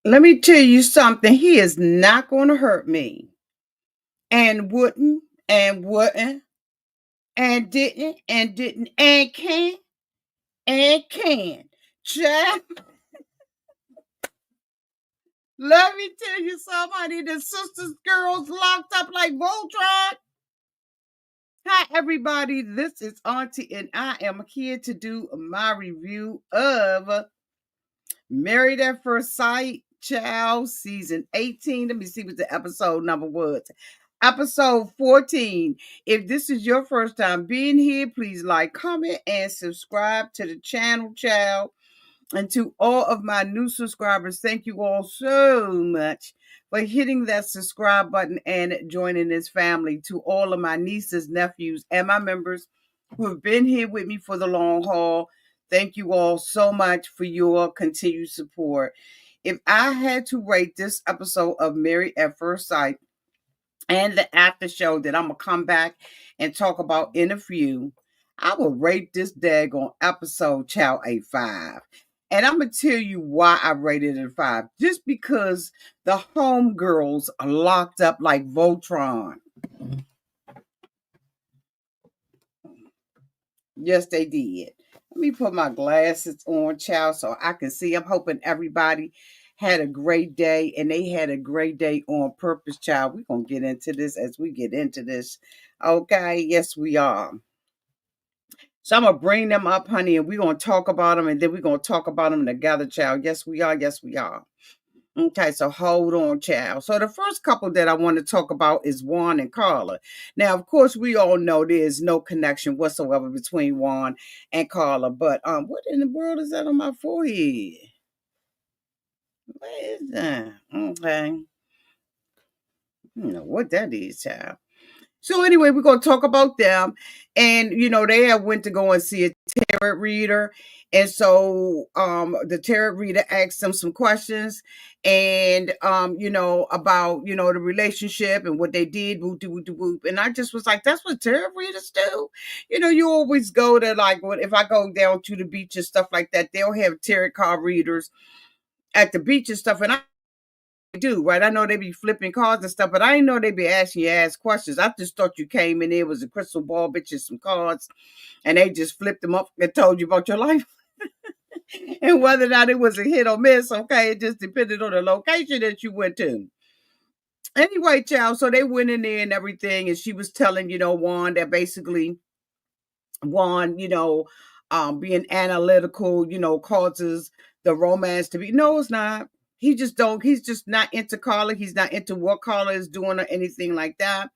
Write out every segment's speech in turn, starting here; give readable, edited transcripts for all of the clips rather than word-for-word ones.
Let me tell you something. He is not going to hurt me. And wouldn't, and didn't, and can. Child, let me tell you somebody. The sisters, girls locked up like Voltron. Hi, everybody. This is Auntie, and I am here to do my review of Married at First Sight, Child, Season 18. Let me see what the episode number was. Episode 14. If this is your first time being here, please like, comment, and subscribe to the channel, child. And to all of my new subscribers, thank you all so much for hitting that subscribe button and joining this family. To all of my nieces, nephews, and my members who have been here with me for the long haul, thank you all so much for your continued support. If I had to rate this episode of Married at First Sight and the after show that I'm going to come back and talk about in a few, I will rate this daggone episode, child, a 5. And I'm going to tell you why I rated it a 5. Just because the homegirls are locked up like Voltron. Yes, they did. Let me put my glasses on, child, so I can see. I'm hoping everybody had a great day, and they had a great day on purpose, child. We're going to get into this as we get into this. Okay? Yes, we are. So I'm going to bring them up, honey, and we're going to talk about them, and then we're going to talk about them together, child. Yes, we are. Yes, we are. Okay, so hold on, child. So the first couple that I want to talk about is Juan and Karla. Now, of course, we all know there's no connection whatsoever between Juan and Karla, but what in the world is that on my forehead? What is that? Okay. I don't know what that is, child. So anyway, we're going to talk about them. And, they have went to go and see a tarot reader. And so the tarot reader asked them some questions and, about, the relationship and what they did, whoop, whoop, whoop. And I just was like, that's what tarot readers do. You always go to like, if I go down to the beach and stuff like that, they'll have tarot card readers at the beach and stuff. And I do, right? I know they be flipping cards and stuff, but I didn't know they be asking you ask questions. I just thought you came in there was a crystal ball, bitch, and some cards, and they just flipped them up and told you about your life. And whether or not it was a hit or miss, okay, it just depended on the location that you went to. Anyway, child, so they went in there and everything, and she was telling, Juan that basically Juan, being analytical, causes the romance to be. No, it's not. He's just not into Karla. He's not into what Karla is doing or anything like that.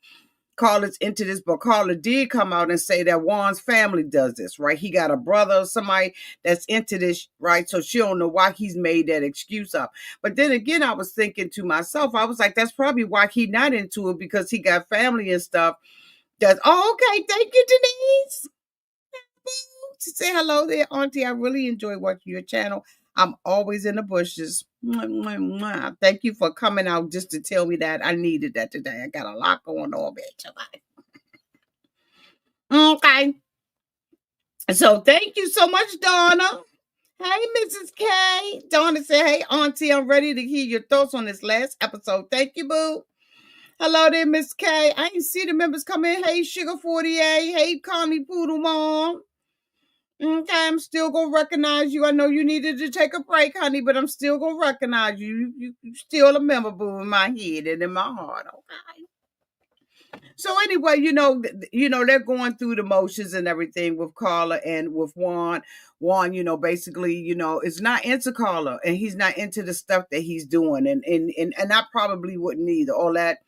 Karla's into this, but Karla did come out and say that Juan's family does this, right? He got a brother or somebody that's into this, right? So she don't know why he's made that excuse up. But then again, I was thinking to myself, I was like, that's probably why he's not into it, because he got family and stuff. That's okay. Thank you, Denise. Say hello there, Auntie. I really enjoy watching your channel. I'm always in the bushes. Mwah, mwah, mwah. Thank you for coming out just to tell me that. I needed that today. I got a lot going on, bitch. Okay. So thank you so much, Donna. Hey, Mrs. K. Donna said, hey, Auntie, I'm ready to hear your thoughts on this last episode. Thank you, boo. Hello there, Miss K. I ain't see the members come in. Hey, Sugar 48. Hey, Connie Poodle Mom. Okay, I'm still gonna recognize you. I know you needed to take a break, honey, but I'm still gonna recognize you. You still a member, boo, in my head and in my heart. Okay. So anyway, they're going through the motions and everything with Karla and with Juan. Juan, basically, is not into Karla, and he's not into the stuff that he's doing, and I probably wouldn't either. All that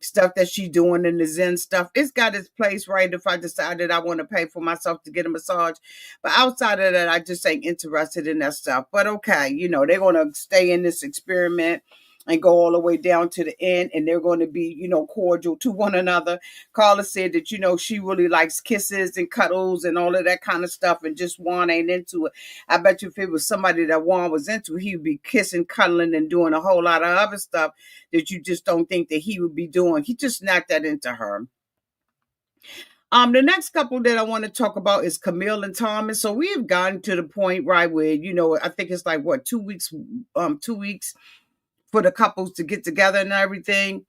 stuff that she's doing and the Zen stuff, it's got its place, right? If I decided I want to pay for myself to get a massage. But outside of that, I just ain't interested in that stuff. But okay, they're going to stay in this experiment and go all the way down to the end, and they're going to be, cordial to one another. Karla said that, she really likes kisses and cuddles and all of that kind of stuff, and just Juan ain't into it. I bet you if it was somebody that Juan was into, he would be kissing, cuddling, and doing a whole lot of other stuff that you just don't think that he would be doing. He just not that into her. The next couple that I want to talk about is Camille and Thomas. So we have gotten to the point, right, where, I think it's like, what, 2 weeks, 2 weeks for the couples to get together and everything,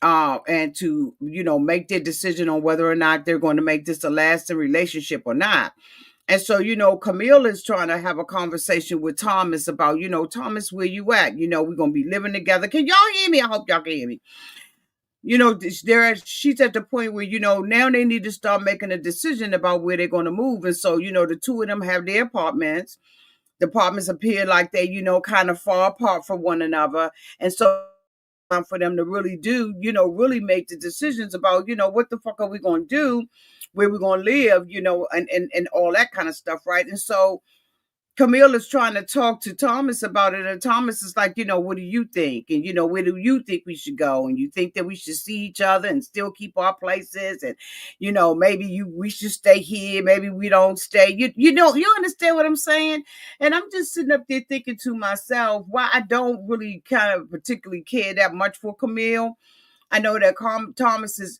and to, make their decision on whether or not they're going to make this a lasting relationship or not. And so, Camille is trying to have a conversation with Thomas about, Thomas, where you at? We're going to be living together. Can y'all hear me? I hope y'all can hear me. She's at the point where, now they need to start making a decision about where they're going to move. And so, the two of them have their apartments. The apartments appear like they, kind of far apart from one another. And so for them to really do, really make the decisions about, what the fuck are we going to do, where we're going to live, and all that kind of stuff, right? And so Camille is trying to talk to Thomas about it, and Thomas is like, what do you think? And, where do you think we should go? And you think that we should see each other and still keep our places? And, maybe we should stay here. Maybe we don't stay. You understand what I'm saying? And I'm just sitting up there thinking to myself, why I don't really kind of particularly care that much for Camille. I know that Thomas is,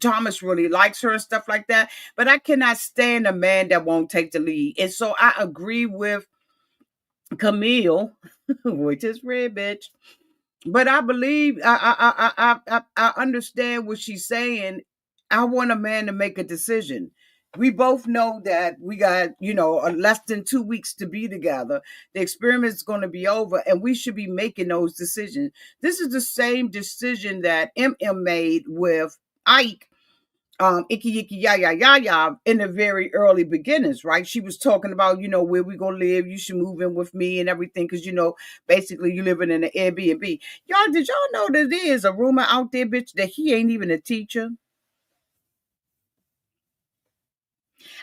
Thomas really likes her and stuff like that, but I cannot stand a man that won't take the lead. And so I agree with Camille, which is red, bitch. But I believe I understand what she's saying. I want a man to make a decision. We both know that we got, less than 2 weeks to be together. The experiment is going to be over, and we should be making those decisions. This is the same decision that EmEm made with Ike, Icky ya in the very early beginnings, right? She was talking about, where we gonna live. You should move in with me and everything, because basically you living in an Airbnb. Y'all, did y'all know that there is a rumor out there, bitch, that he ain't even a teacher?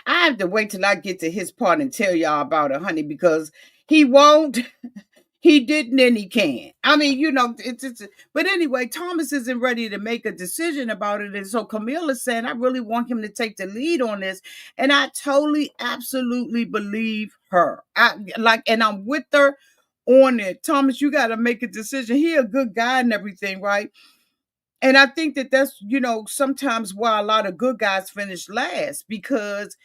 I have to wait till I get to his part and tell y'all about it, honey, because he won't. He didn't and he can't. I mean, but anyway, Thomas isn't ready to make a decision about it. And so Camille is saying, I really want him to take the lead on this. And I totally, absolutely believe her. And I'm with her on it. Thomas, you got to make a decision. He a good guy and everything, right? And I think that that's, sometimes why a lot of good guys finish last, because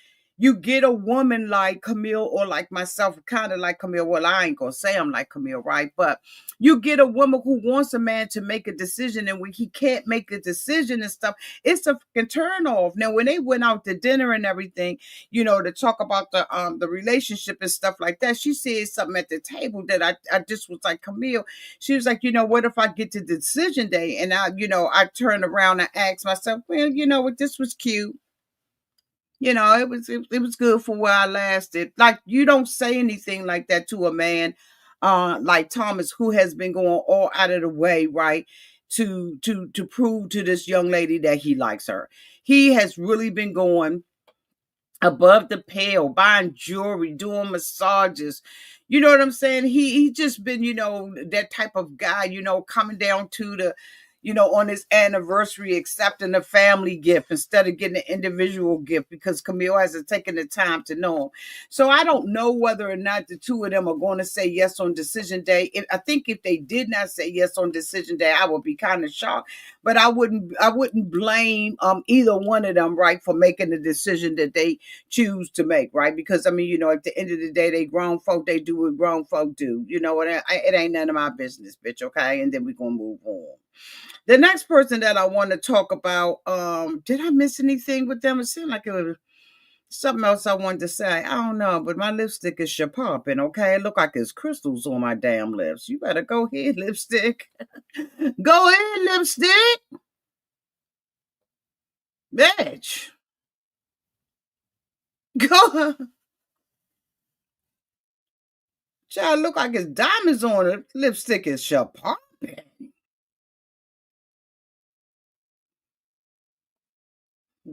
you get a woman like Camille or like myself, kind of like Camille. Well, I ain't going to say I'm like Camille, right? But you get a woman who wants a man to make a decision, and when he can't make a decision and stuff, it's a fucking turn off. Now, when they went out to dinner and everything, to talk about the relationship and stuff like that, she said something at the table that I just was like, Camille, she was like, what if I get to the decision day and I turn around and ask myself, well, what, this was cute. It was good for where I lasted. Like, you don't say anything like that to a man like Thomas, who has been going all out of the way, right? To prove to this young lady that he likes her. He has really been going above the pale, buying jewelry, doing massages. You know what I'm saying? He just been, that type of guy, coming down to the, on his anniversary, accepting a family gift instead of getting an individual gift, because Camille hasn't taken the time to know him. So I don't know whether or not the two of them are going to say yes on decision day. I think if they did not say yes on decision day, I would be kind of shocked. But I wouldn't blame either one of them, right, for making the decision that they choose to make, right? Because I mean, at the end of the day, they grown folk, they do what grown folk do. It ain't none of my business, bitch. Okay, and then we're gonna move on. The next person that I want to talk about, did I miss anything with them? It seemed like it was something else I wanted to say. I don't know, but my lipstick is popping, okay? It look like it's crystals on my damn lips. You better go ahead, lipstick. Go ahead, lipstick. Bitch. Go. Child, look like it's diamonds on it. Lipstick is popping.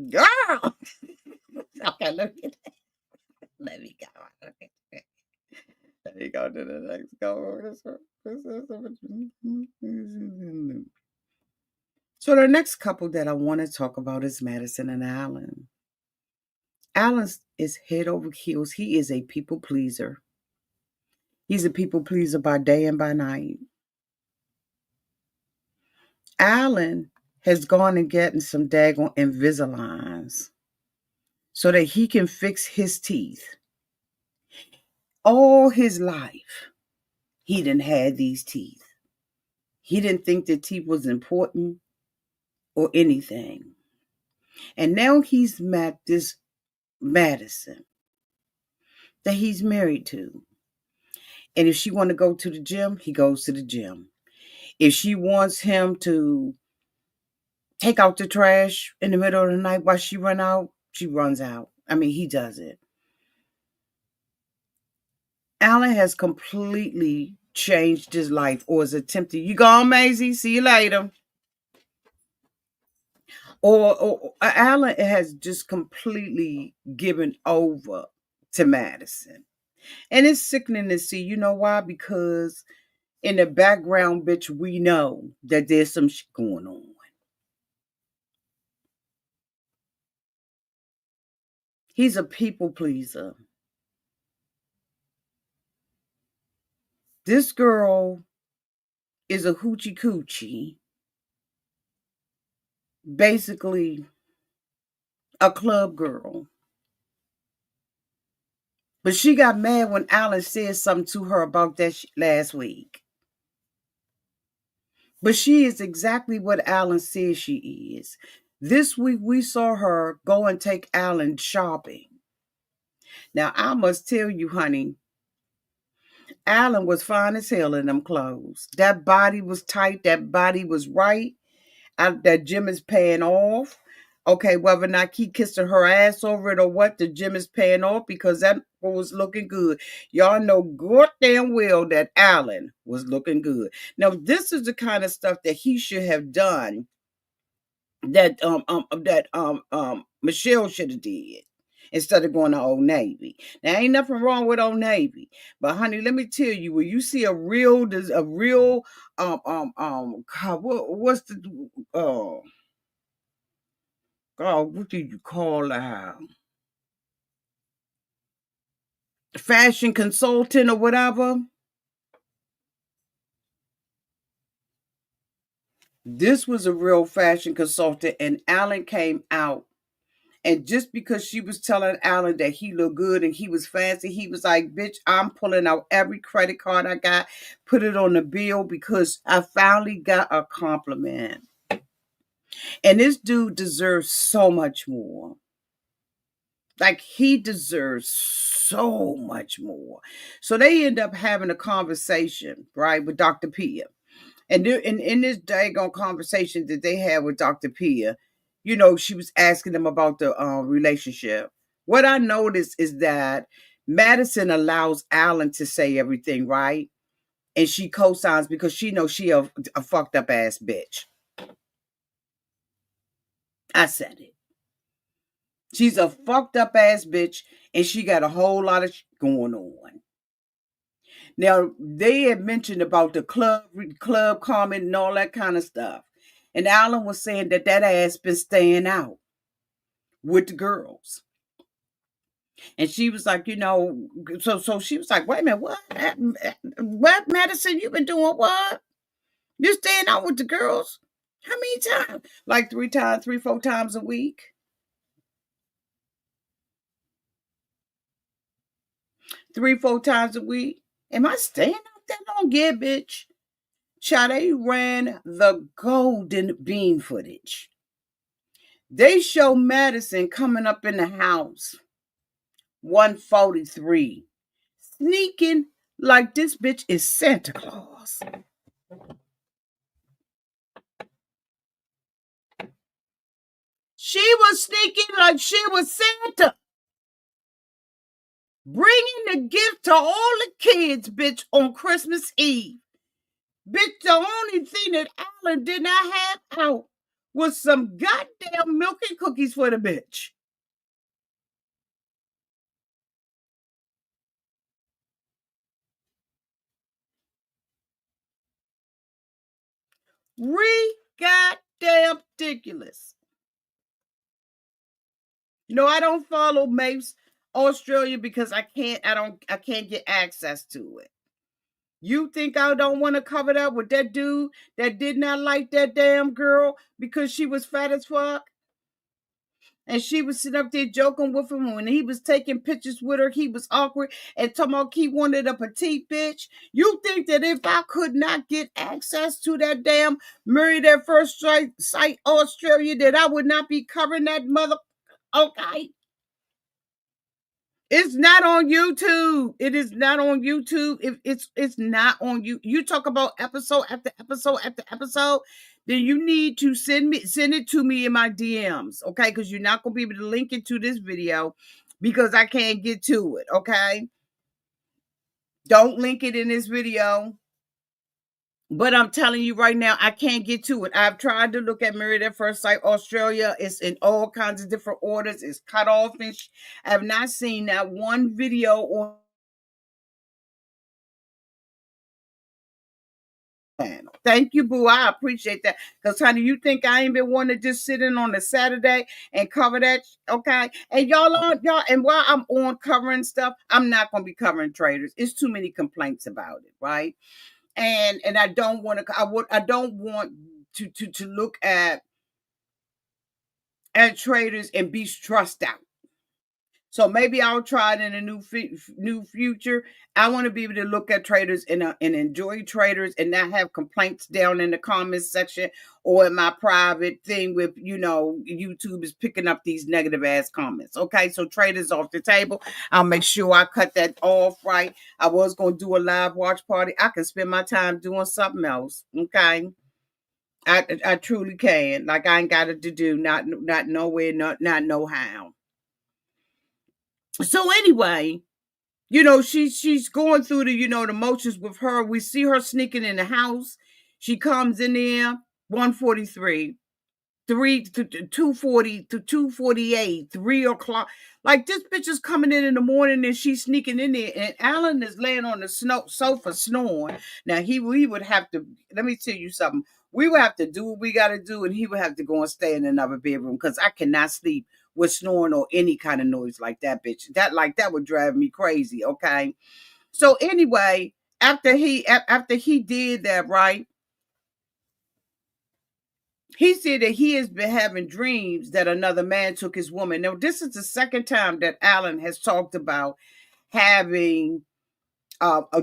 Girl. Okay, let me go. Okay. Let me go to the next go. So the next couple that I want to talk about is Madison and Allan. Allan is head over heels. He is a people pleaser. He's a people pleaser by day and by night. Allan has gone and gotten some daggone Invisaligns so that he can fix his teeth. All his life, he didn't have these teeth. He didn't think that teeth was important or anything. And now he's met this Madison that he's married to. And if she want to go to the gym, he goes to the gym. If she wants him to take out the trash in the middle of the night while she run out, she runs out. I mean, he does it. Allan has completely changed his life, or is attempting. You gone, Maisie? See you later. Or Allan has just completely given over to Madison. And it's sickening to see. You know why? Because in the background, bitch, we know that there's some shit going on. He's a people pleaser. This girl is a hoochie coochie, basically a club girl. But she got mad when Allan said something to her about that last week. But she is exactly what Allan says she is. This week we saw her go and take Allan shopping. Now I must tell you, honey, Allan was fine as hell in them clothes. That body was tight. That body was right. That gym is paying off. Okay, whether or not he kissing her ass over it or what, the gym is paying off because that was looking good. Y'all know good damn well that Allan was looking good. Now, this is the kind of stuff that he should have done that Michelle should have did instead of going to Old Navy. Now, ain't nothing wrong with Old Navy, but honey, let me tell you, when you see a real God, what's the God, what did you call fashion consultant or whatever? This was a real fashion consultant, and Allan came out. And just because she was telling Allan that he looked good and he was fancy, he was like, bitch, I'm pulling out every credit card I got, put it on the bill because I finally got a compliment. And this dude deserves so much more. Like, he deserves so much more. So they end up having a conversation, right, with Dr. Pia. And in this daggone conversation that they had with Dr. Pia, you know, she was asking them about the relationship. What I noticed is that Madison allows Allan to say everything, right? And she co-signs because she knows she a fucked up ass bitch. I said it. She's a fucked up ass bitch, and she got a whole lot of going on. Now, they had mentioned about the club comment and all that kind of stuff. And Allan was saying that ass been staying out with the girls. And she was like, you know, so she was like, wait a minute, what, Madison, you been doing what? You staying out with the girls? How many times? Like 3, 4 times a week? 3, 4 times a week? Am I staying out that long? Yeah, bitch. Child, they ran the golden bean footage. They show Madison coming up in the house, 143, sneaking like this bitch is Santa Claus. She was sneaking like she was Santa, bringing the gift to all the kids, bitch, on Christmas Eve. Bitch, the only thing that Allan did not have out was some goddamn milk and cookies for the bitch. Goddamn ridiculous. No, I don't follow Mapes Australia because I can't get access to it. You think I don't want to cover that with that dude that did not like that damn girl because she was fat as fuck? And she was sitting up there joking with him. When he was taking pictures with her, he was awkward and talking about he wanted a petite bitch. You think that if I could not get access to that damn Married at First Sight Australia, that I would not be covering that mother? Okay. It's not on YouTube. It is not on YouTube. If it's not on you. You talk about episode after episode after episode, then you need to send it to me in my DMs, okay? Because you're not gonna be able to link it to this video because I can't get to it, okay? Don't link it in this video. But I'm telling you right now, I can't get to it. I've tried to look at Married at First Sight Australia. It's in all kinds of different orders. It's cut off, and I have not seen that one video on panel. Thank you, boo. I appreciate that. Because, honey, you think I ain't been wanting to just sit in on a Saturday and cover that? Okay. And y'all, and while I'm on covering stuff, I'm not gonna be covering traders. It's too many complaints about it, right? And I don't want to I don't want to look at traders and be stressed out. So maybe I'll try it in a new future. I want to be able to look at traders and enjoy traders and not have complaints down in the comments section or in my private thing with, YouTube is picking up these negative ass comments. Okay, so traders off the table. I'll make sure I cut that off, right? I was going to do a live watch party. I can spend my time doing something else. Okay. I truly can. Like I ain't got it to do, not nowhere, not no how. So anyway, she's going through the motions with her. We see her sneaking in the house. She comes in there 1:43, 2:40 to 2:48, 3 o'clock. Like this bitch is coming in the morning and she's sneaking in there. And Allan is laying on the sofa snoring. Now we would have to. Let me tell you something. We would have to do what we got to do, and he would have to go and stay in another bedroom because I cannot sleep with snoring or any kind of noise like that, bitch. That would drive me crazy. Okay. So anyway, after he did that, right? He said that he has been having dreams that another man took his woman. Now, this is the second time that Allan has talked about having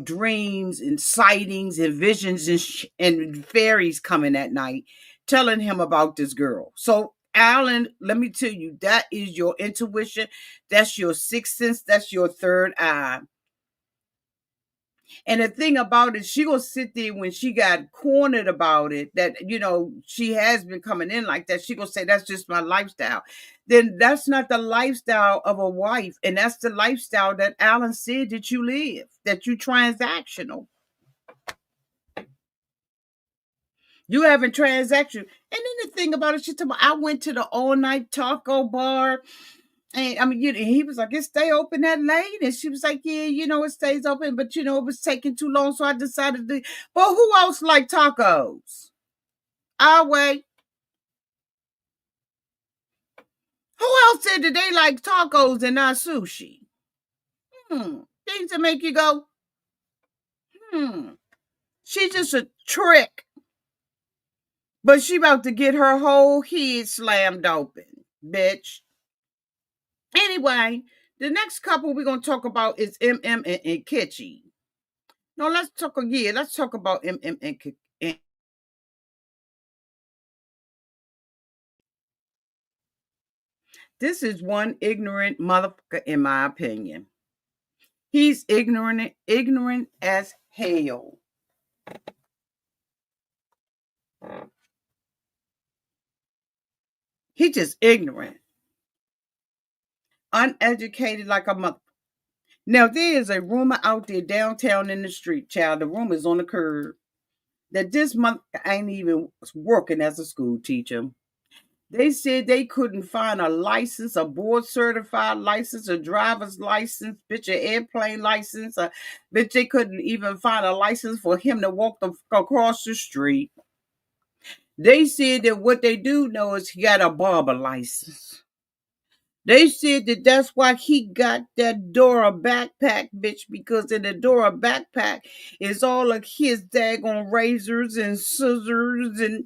dreams and sightings and visions and fairies coming at night, telling him about this girl. So, Allan, let me tell you, that is your intuition. That's your sixth sense. That's your third eye. And the thing about it, she gonna sit there when she got cornered about it, that she has been coming in like that. She gonna say that's just my lifestyle. Then that's not the lifestyle of a wife, and that's the lifestyle that Allan said that you live, that you transactional. You having transaction. And then the thing about it, she told me I went to the all night taco bar. And I mean, he was like, it stay open that late. And she was like, yeah, it stays open, but it was taking too long. So I decided to, but who else like tacos? I'll wait. Who else said that they like tacos and not sushi? Things that make you go, She's just a trick. But she about to get her whole head slammed open, bitch. Anyway, the next couple we're going to talk about is EmEm and Ikechi. No, let's talk about EmEm and Ikechi. This is one ignorant motherfucker, in my opinion. He's ignorant as hell. He just ignorant. Uneducated like a mother. Now, there is a rumor out there downtown in the street, child. The rumor is on the curb that this month ain't even working as a school teacher. They said they couldn't find a license, a board certified license, a driver's license, bitch, an airplane license. Bitch, they couldn't even find a license for him to walk across the street. They said that what they do know is he got a barber license. They said that that's why he got that Dora backpack, bitch, because in the Dora backpack is all of his daggone razors and scissors and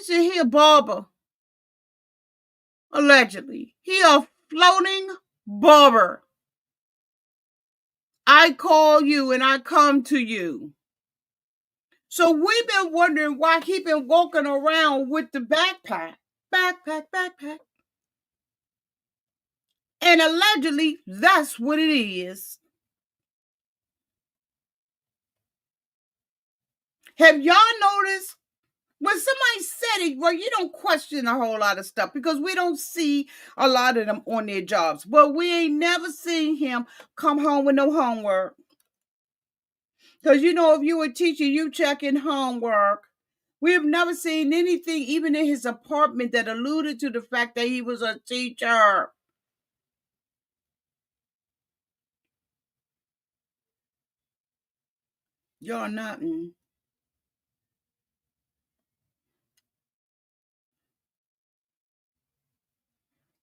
said he a barber, allegedly. He a floating barber. I call you and I come to you. So we've been wondering why he been walking around with the backpack. Backpack. And allegedly, that's what it is. Have y'all noticed when somebody said it, well, you don't question a whole lot of stuff because we don't see a lot of them on their jobs. Well, we ain't never seen him come home with no homework. Because if you a teacher, you checking homework. We have never seen anything, even in his apartment, that alluded to the fact that he was a teacher. Y'all nothing.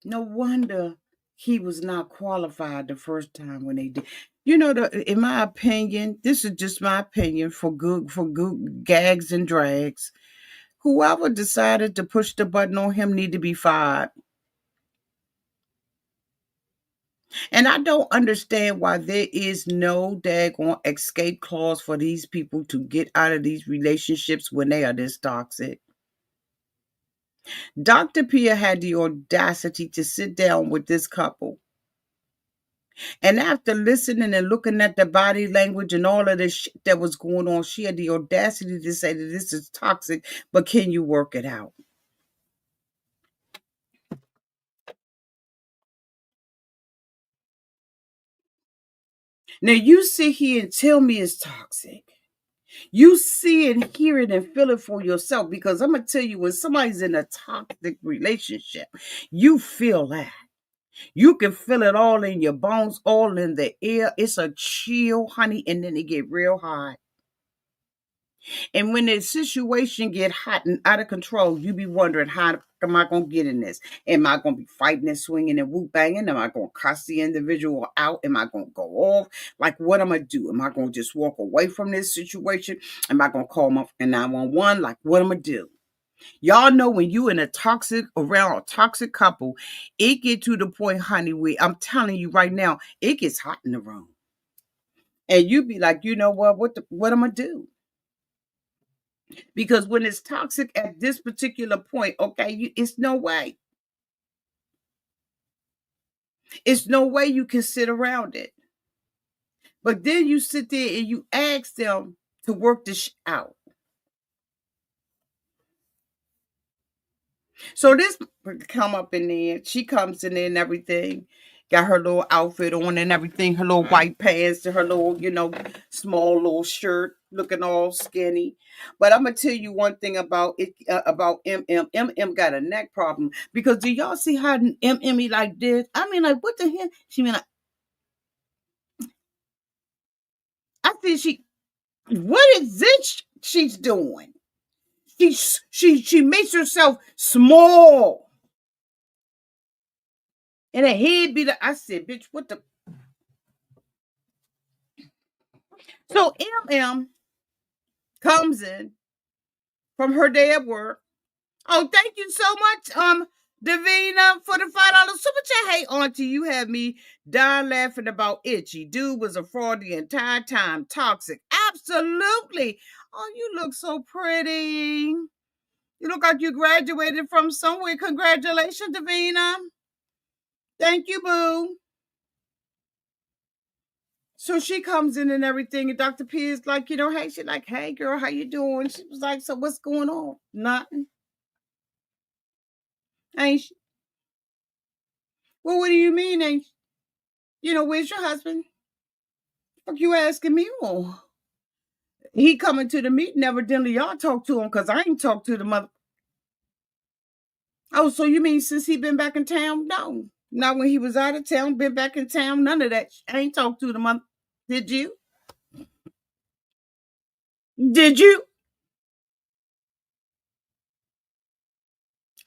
No wonder he was not qualified the first time when they did. In my opinion, this is just my opinion for good gags and drags. Whoever decided to push the button on him need to be fired. And I don't understand why there is no daggone escape clause for these people to get out of these relationships when they are this toxic. Dr. Pia had the audacity to sit down with this couple. And after listening and looking at the body language and all of this shit that was going on, she had the audacity to say that this is toxic, but can you work it out? Now you sit here and tell me it's toxic. You see and hear it and feel it for yourself because I'm going to tell you, when somebody's in a toxic relationship, you feel that. You can feel it all in your bones, all in the air. It's a chill, honey, and then it get real hot. And when the situation get hot and out of control, you be wondering, how am I going to get in this? Am I going to be fighting and swinging and whoop banging? Am I going to cuss the individual out? Am I going to go off? Like, what am I going to do? Am I going to just walk away from this situation? Am I going to call my 911? Like, what am I going to do? Y'all know when you in around a toxic couple, it get to the point, honey, where I'm telling you right now, it gets hot in the room. And you be like, you know what am I do? Because when it's toxic at this particular point, okay, it's no way. It's no way you can sit around it. But then you sit there and you ask them to work this out. So this come up in there. She comes in there and everything. Got her little outfit on and everything. Her little white pants and her little, small little shirt, looking all skinny. But I'm gonna tell you one thing about it about EmEm. EmEm got a neck problem because do y'all see how EmEm like this? I mean, like what the hell? She mean like I think what is this she's doing? She makes herself small. And her head be like, I said, bitch, what the? So EmEm comes in from her day at work. Oh, thank you so much, Davina, for the $5 super chat. Hey, Auntie, you had me dying laughing about Itchy. Dude was a fraud the entire time. Toxic. Absolutely. Oh, you look so pretty. You look like you graduated from somewhere. Congratulations, Davina. Thank you, boo. So she comes in and everything, and Dr. P is like, hey, she's like, hey, girl, how you doing? She was like, so what's going on? Nothing. Ain't she? Well, what do you mean, ain't where's your husband? Fuck you asking me for? He coming to the meeting, evidently y'all talk to him, because I ain't talked to the mother. Oh, so you mean since he been back in town? No. Not when he was out of town, been back in town, none of that. I ain't talked to the mother. Did you? Did you?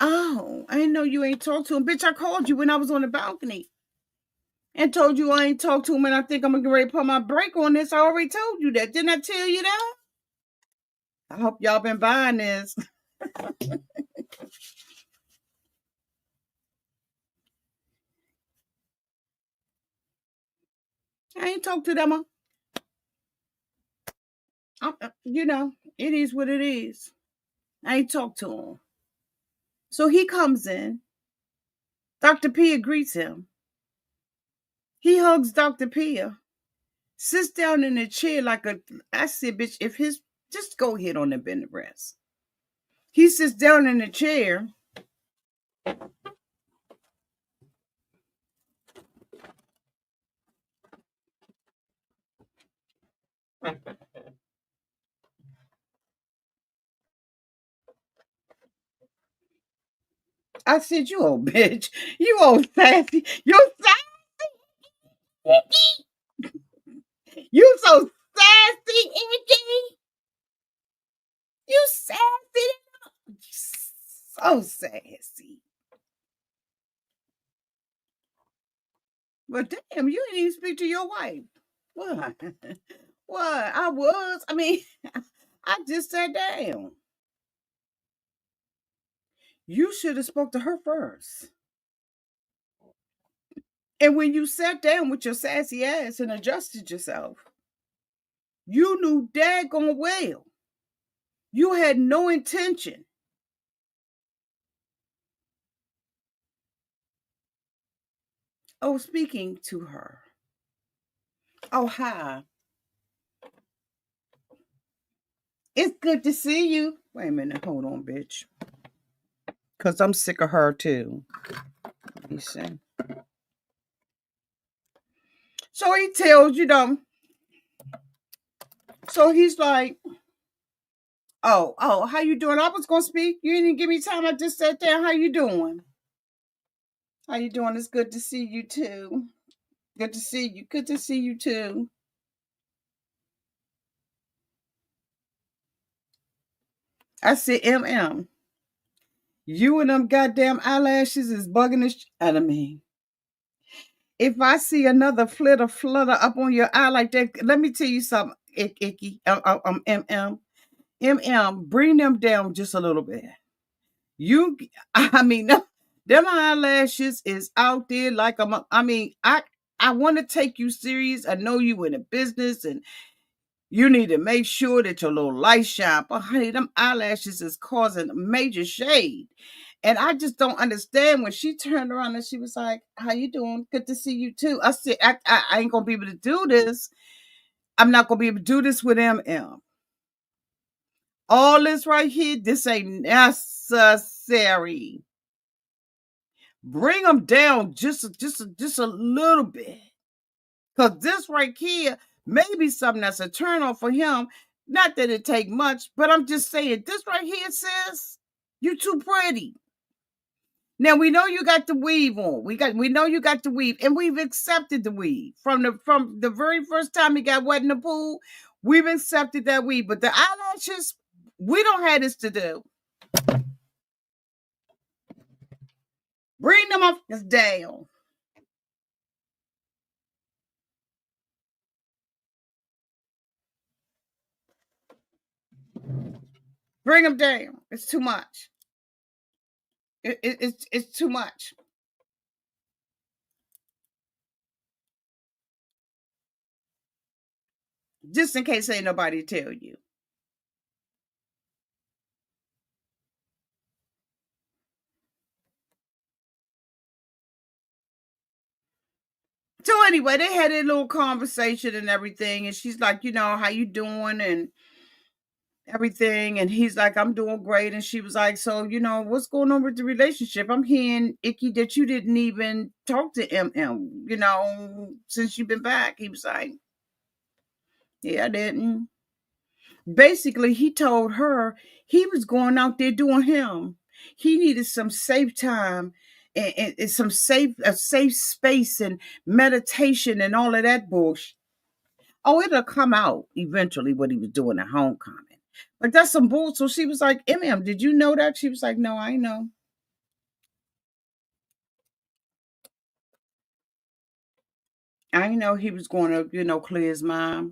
Oh, I didn't know you ain't talked to him. Bitch, I called you when I was on the balcony and told you I ain't talked to him, and I think I'm going to get ready to put my break on this. I already told you that. Didn't I tell you that? I hope y'all been buying this. I ain't talked to them. It is what it is. I ain't talked to him. So he comes in. Dr. Pia greets him. He hugs Dr. Pia, sits down in a chair like a. I said, bitch, if his. Just go ahead on the bed and rest. He sits down in a chair. I said, you old bitch. You old sassy. You sassy. You so sassy, Iggy. You sassy. So sassy. But damn, you didn't even speak to your wife. What? What? I was. I mean, I just sat down. You should have spoke to her first. And when you sat down with your sassy ass and adjusted yourself, you knew daggone well you had no intention. Oh, speaking to her. Oh, hi. It's good to see you. Wait a minute. Hold on, bitch. Because I'm sick of her, too. Let me see. So he tells you, so he's like, oh, how you doing? I was going to speak. You didn't give me time. I just sat down. How you doing? How you doing? It's good to see you, too. Good to see you. Good to see you, too. I said, you and them goddamn eyelashes is bugging the out of me. If I see another flutter up on your eye like that, let me tell you something, Icky, bring them down just a little bit. I mean, them eyelashes is out there like I want to take you serious. I know you in a business and you need to make sure that your little light shine. But honey, them eyelashes is causing major shade. And I just don't understand when she turned around and she was like, how you doing? Good to see you too. I said, I ain't going to be able to do this. I'm not going to be able to do this with EmEm. All this right here, this ain't necessary. Bring them down just a little bit. Because this right here may be something that's a turn on for him. Not that it take much, but I'm just saying, this right here, sis, you too pretty. Now we know you got the weave on. We know you got the weave, and we've accepted the weave from the very first time he got wet in the pool. We've accepted that weave, but the eyelashes, we don't have this to do. Bring them off this down. Bring them down. It's too much. It's too much. Just in case ain't nobody tell you. So anyway, they had a little conversation and everything, and she's like, how you doing and everything, and he's like, I'm doing great, and she was like, so what's going on with the relationship? I'm hearing, Icky, that you didn't even talk to EmEm, since you've been back. He was like, yeah, I didn't. Basically, he told her he was going out there doing him. He needed some safe time and some a safe space and meditation and all of that bullshit. Oh, it'll come out eventually what he was doing at homecoming. Like that's some bull. So she was like, EmEm, did you know that? She was like, no, I know. I know he was going to, clear his mind.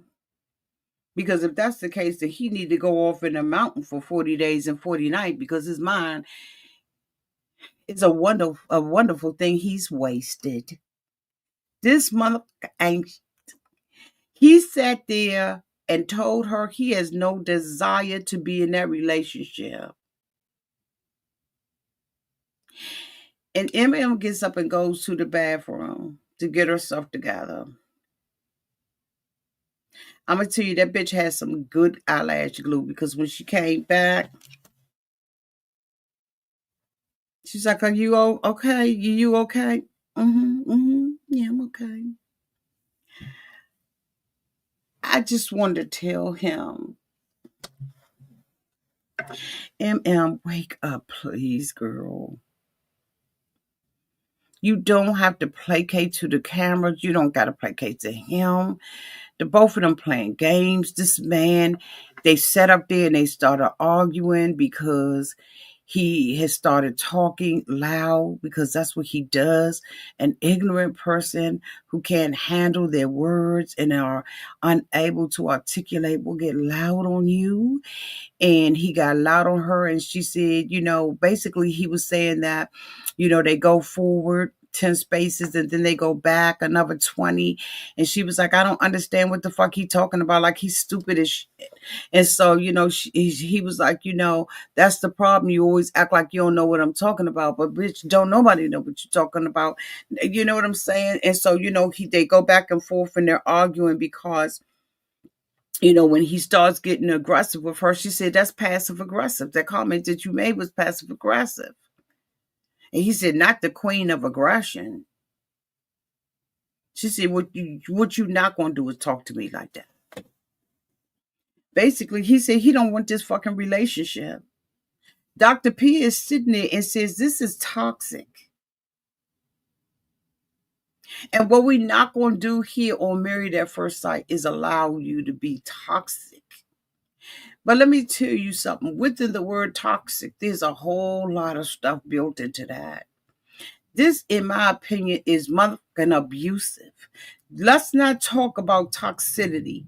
Because if that's the case, then he need to go off in the mountain for 40 days and 40 nights because his mind is a wonderful thing he's wasted. This mother ain't. He sat there and told her he has no desire to be in that relationship. And EmEm gets up and goes to the bathroom to get herself together. I'm gonna tell you that bitch had some good eyelash glue, because when she came back, she's like, "Are you okay? You okay?" Yeah, I'm okay. I just wanted to tell him, EmEm, wake up, please, girl. You don't have to placate to the cameras. You don't got to placate to him. The both of them playing games. This man, they sat up there and they started arguing because he has started talking loud, because that's what he does. An ignorant person who can't handle their words and are unable to articulate will get loud on you. And he got loud on her, and she said, basically he was saying that, they go forward 10 spaces and then they go back another 20. And she was like, I don't understand what the fuck he talking about, like he's stupid as shit. And so, he was like, that's the problem, you always act like you don't know what I'm talking about, but bitch, don't nobody know what you're talking about. You know what I'm saying? And so, they go back and forth and they're arguing because when he starts getting aggressive with her, she said, that's passive aggressive. That comment that you made was passive aggressive. And he said, not the queen of aggression. She said, what you not gonna do is talk to me like that. Basically, he said he don't want this fucking relationship. Dr. P is sitting there and says, this is toxic. And what we not gonna do here on Married at First Sight is allow you to be toxic. But let me tell you something. Within the word toxic, there's a whole lot of stuff built into that. This, in my opinion, is motherfucking abusive. Let's not talk about toxicity.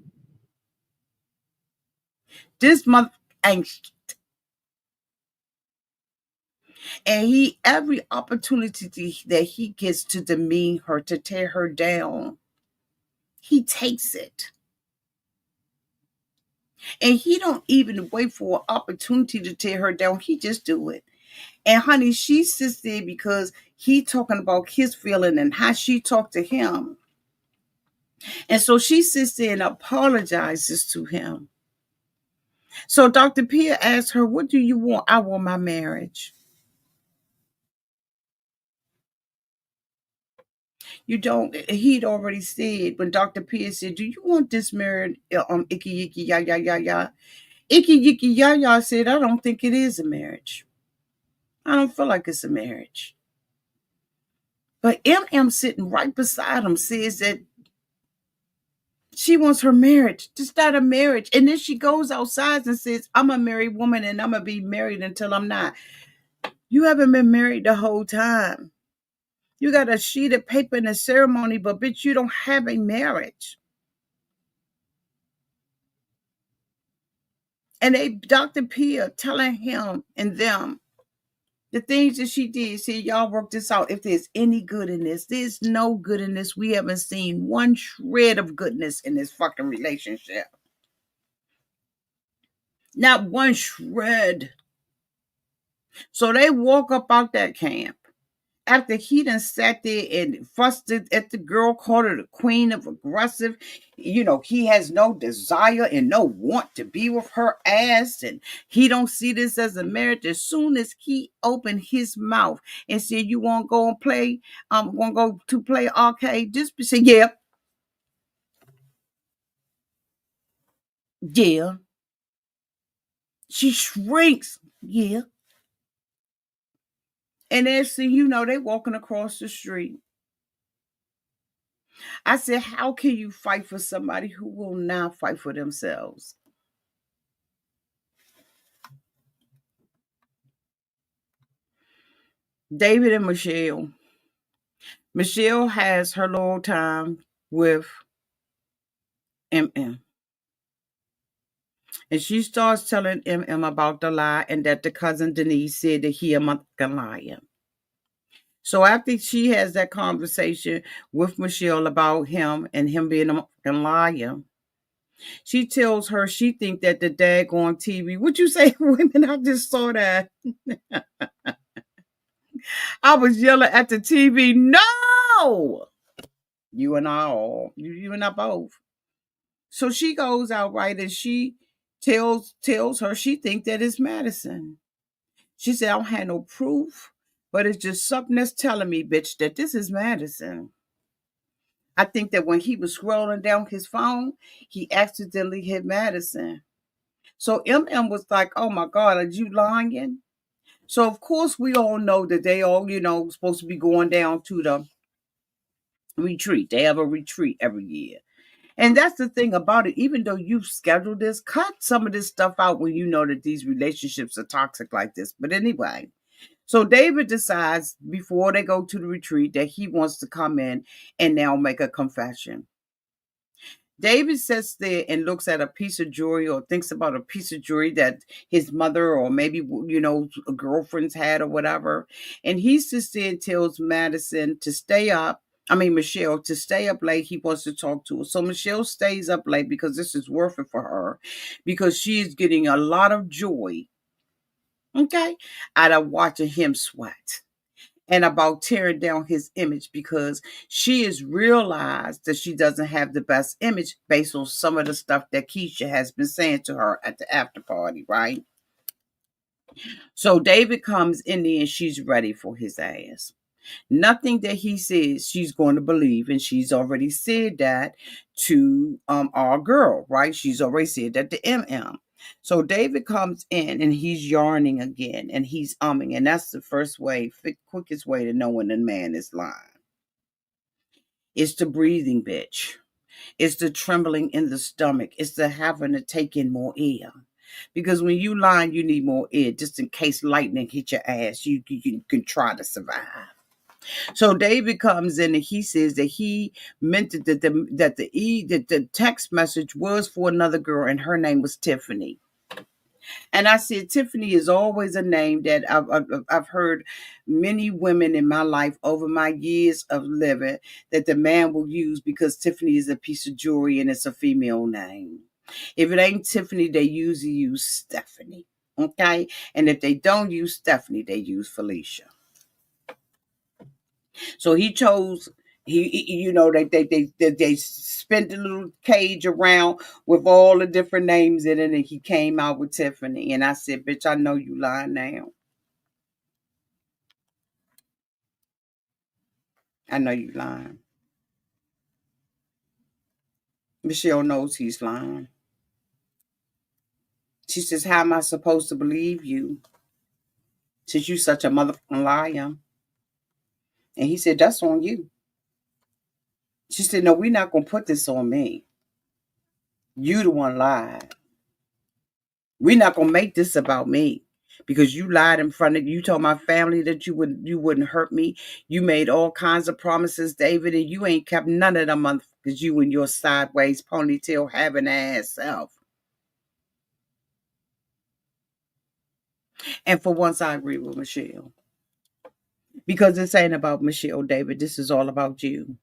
This mother angst. And he, every opportunity that he gets to demean her, to tear her down, he takes it. And he don't even wait for an opportunity to tear her down. He just do it. And honey, she sits there because he talking about his feeling and how she talked to him. And so she sits there and apologizes to him. So Dr. Pia asked her, what do you want? I want my marriage. You don't, he'd already said, when Dr. Pia said, do you want this marriage? Icky, yicky, ya, ya, ya, ya. Icky, yicky, ya, ya said, I don't think it is a marriage. I don't feel like it's a marriage. But EmEm sitting right beside him says that she wants her marriage to start a marriage. And then she goes outside and says, I'm a married woman and I'm going to be married until I'm not. You haven't been married the whole time. You got a sheet of paper and a ceremony, but bitch, you don't have a marriage. And Dr. Pia telling him and them the things that she did. See, y'all work this out. If there's any good in this, there's no good in this. We haven't seen one shred of goodness in this fucking relationship. Not one shred. So they walk up out that camp after he done sat there and fussed at the girl, called her the queen of aggressive. He has no desire and no want to be with her ass, and he don't see this as a marriage. As soon as he opened his mouth and said, you want to go and play, want to go to play arcade, just say, yeah, yeah. She shrinks, yeah. And then they walking across the street. I said, how can you fight for somebody who will not fight for themselves? David and Michelle. Michelle has her little time with EmEm. And she starts telling EmEm about the lie and that the cousin Denise said that he a motherfucking liar. So after she has that conversation with Michelle about him and him being a fucking liar, she tells her she think that the daggone TV. Would you say, women? I just saw that. I was yelling at the TV. No, you and I all, you and I both. So she goes out right and she tells her she think that it's Madison. She said, I don't have no proof, but it's just something that's telling me, bitch, that this is Madison. I think that when he was scrolling down his phone, he accidentally hit Madison. So MM was like, oh my God, are you lying? So of course we all know that they all, supposed to be going down to the retreat. They have a retreat every year. And that's the thing about it. Even though you've scheduled this, cut some of this stuff out when you know that these relationships are toxic like this. But anyway, so David decides before they go to the retreat that he wants to come in and now make a confession. David sits there and looks at a piece of jewelry or thinks about a piece of jewelry that his mother or maybe, girlfriends had or whatever. And he sits there and tells Madison to stay up. I mean, Michelle, to stay up late. He wants to talk to her. So Michelle stays up late because this is worth it for her because she is getting a lot of joy, okay, out of watching him sweat and about tearing down his image because she has realized that she doesn't have the best image based on some of the stuff that Keisha has been saying to her at the after party, right? So David comes in there and she's ready for his ass. Nothing that he says she's going to believe, and she's already said that to our girl, right? She's already said that to MM. So David comes in and he's yarning again and he's umming, and that's the first way, quickest way to know when a man is lying. It's the breathing, bitch. It's the trembling in the stomach. It's the having to take in more air. Because when you lying, you need more air just in case lightning hit your ass. You can try to survive. So David comes in and he says that he meant that the text message was for another girl and her name was Tiffany. And I said Tiffany is always a name that I've heard many women in my life over my years of living that the man will use because Tiffany is a piece of jewelry and it's a female name. If it ain't Tiffany, they usually use Stephanie. Okay, and if they don't use Stephanie, they use Felicia. So he chose they spent the little cage around with all the different names in it, and he came out with Tiffany. And I said, "Bitch, I know you lying now. I know you lying." Michelle knows he's lying. She says, "How am I supposed to believe you since you such a motherfucking liar?" And he said, "That's on you." She said, "No, we're not gonna put this on me. You the one lied. We're not gonna make this about me because you lied in front of you told my family that you wouldn't hurt me. You made all kinds of promises, David, and you ain't kept none of them because you and your sideways ponytail having ass self." And for once, I agree with Michelle because this ain't about Michelle, David. This is all about you.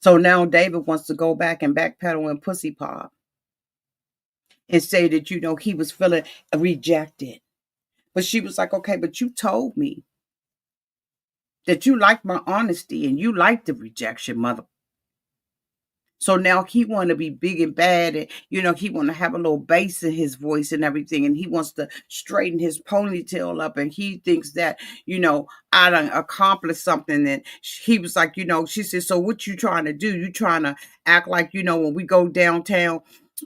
So now David wants to go back and backpedal and pussy pop and say that he was feeling rejected. But she was like, okay, but you told me that you liked my honesty and you liked the rejection, mother. So now he want to be big and bad, and he want to have a little bass in his voice and everything, and he wants to straighten his ponytail up, and he thinks that I done accomplished something. And he was like, she said, "So what you trying to do? You trying to act like when we go downtown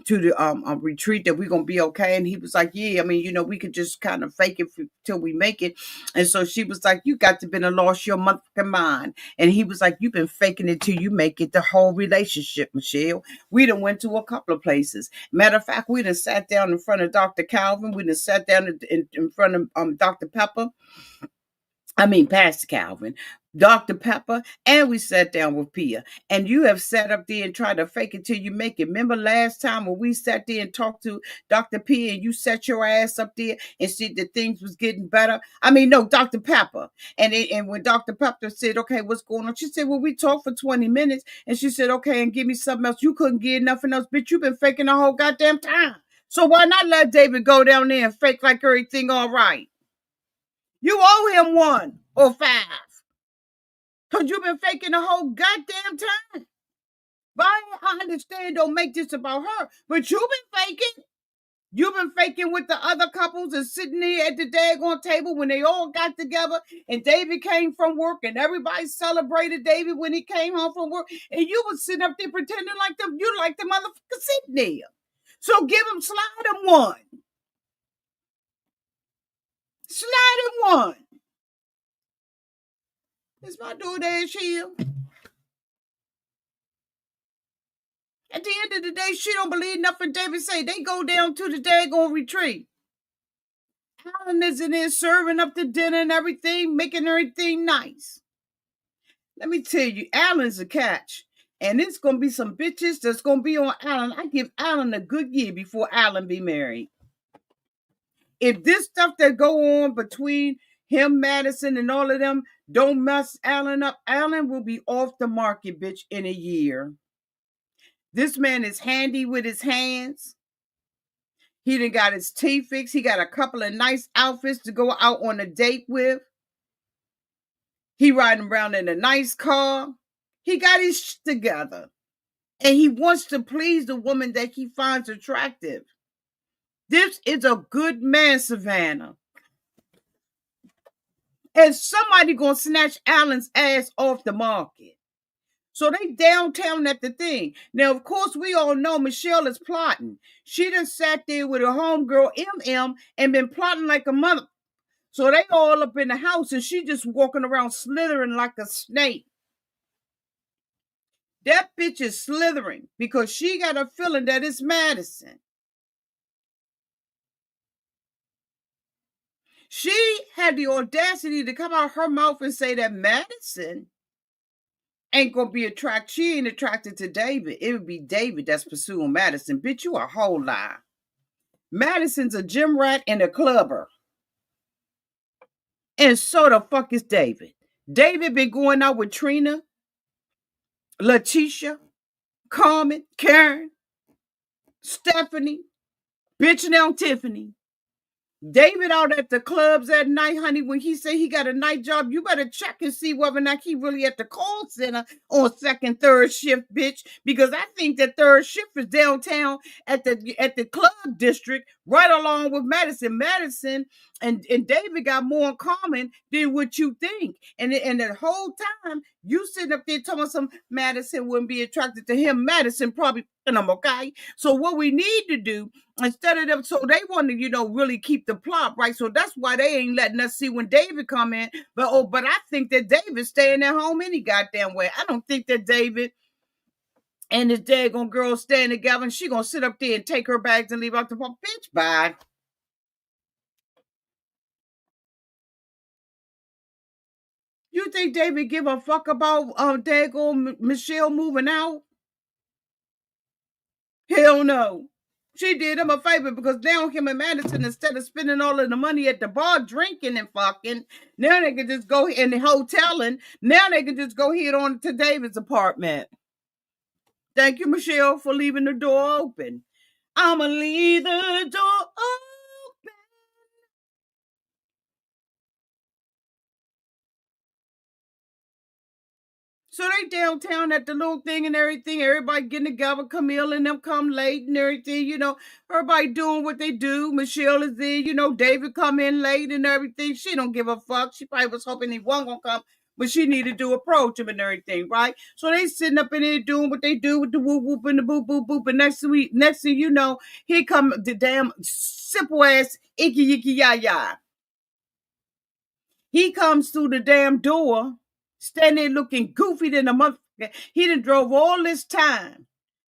to the retreat that we're gonna be okay?" And he was like, "Yeah, I mean, we could just kind of fake it till we make it." And so she was like, "You got to been a lost your motherfucking mind." And he was like, "You've been faking it till you make it the whole relationship, Michelle. We done went to a couple of places. Matter of fact, we done sat down in front of Dr. Calvin. We done sat down in front of Dr. Pepper. Pastor Calvin, Dr. Pepper, and we sat down with Pia. And you have sat up there and tried to fake it till you make it. Remember last time when we sat there and talked to Dr. Pia and you set your ass up there and said that things was getting better? No, Dr. Pepper. And when Dr. Pepper said, okay, what's going on? She said, well, we talked for 20 minutes. And she said, okay, and give me something else. You couldn't get nothing else, bitch. You've been faking the whole goddamn time. So why not let David go down there and fake like everything all right? You owe him 1 or 5. Because you've been faking the whole goddamn time. But I understand, don't make this about her. But you've been faking. You've been faking with the other couples and sitting there at the daggone table when they all got together and David came from work and everybody celebrated David when he came home from work. And you was sitting up there pretending like you like the motherfucker sitting there. So slide him 1. Slide him 1. Is my DoorDash here? At the end of the day, she don't believe nothing David say. They go down to the daggone retreat. Allan is in there serving up the dinner and everything, making everything nice. Let me tell you, Allan's a catch. And it's going to be some bitches that's going to be on Allan. I give Allan a good year before Allan be married. If this stuff that go on between him, Madison, and all of them don't mess Allan up, Allan will be off the market, bitch, in a year. This man is handy with his hands. He done got his teeth fixed. He got a couple of nice outfits to go out on a date with. He riding around in a nice car. He got his shit together. And he wants to please the woman that he finds attractive. This is a good man, Savannah. And somebody gonna snatch Allan's ass off the market. So they downtown at the thing. Now, of course, we all know Michelle is plotting. She done sat there with her homegirl, EmEm, and been plotting like a mother. So they all up in the house, and she just walking around slithering like a snake. That bitch is slithering because she got a feeling that it's Madison. She had the audacity to come out her mouth and say that Madison ain't gonna be attracted. She ain't attracted to David. It would be David that's pursuing Madison. Bitch, you a whole lie. Madison's a gym rat and a clubber. And so the fuck is David. David been going out with Trina, Letitia, Carmen, Karen, Stephanie, bitching on Tiffany. David out at the clubs at night, honey, when he say he got a night job, you better check and see whether or not he really at the call center on second, third shift, bitch. Because I think that third shift is downtown at the club district, right along with Madison. Madison and David got more in common than what you think. And the whole time, you sitting up there telling some Madison wouldn't be attracted to him. Madison probably, okay? So what we need to do, instead of them, so they want to, really keep the plot, right? So that's why they ain't letting us see when David come in. But I think that David's staying at home any goddamn way. I don't think that David and his daggone girl staying together and she gonna sit up there and take her bags and leave out the pub. Bitch, bye. You think David give a fuck about daggone Michelle moving out? Hell no. She did him a favor because now him and Madison, instead of spending all of the money at the bar drinking and fucking, now they can just go in the hoteling. Now they can just go head on to David's apartment. Thank you, Michelle, for leaving the door open. I'ma leave the door open. So they downtown at the little thing and everything. Everybody getting together. Camille and them come late and everything. Everybody doing what they do. Michelle is there. David come in late and everything. She don't give a fuck. She probably was hoping he wasn't going to come. But she needed to approach him and everything, right? So they sitting up in there doing what they do with the whoop whoop and the boop boop boop. And next thing you know, here come the damn simple ass icky icky ya ya. He comes through the damn door, standing looking goofy than a motherfucker. He done drove all this time.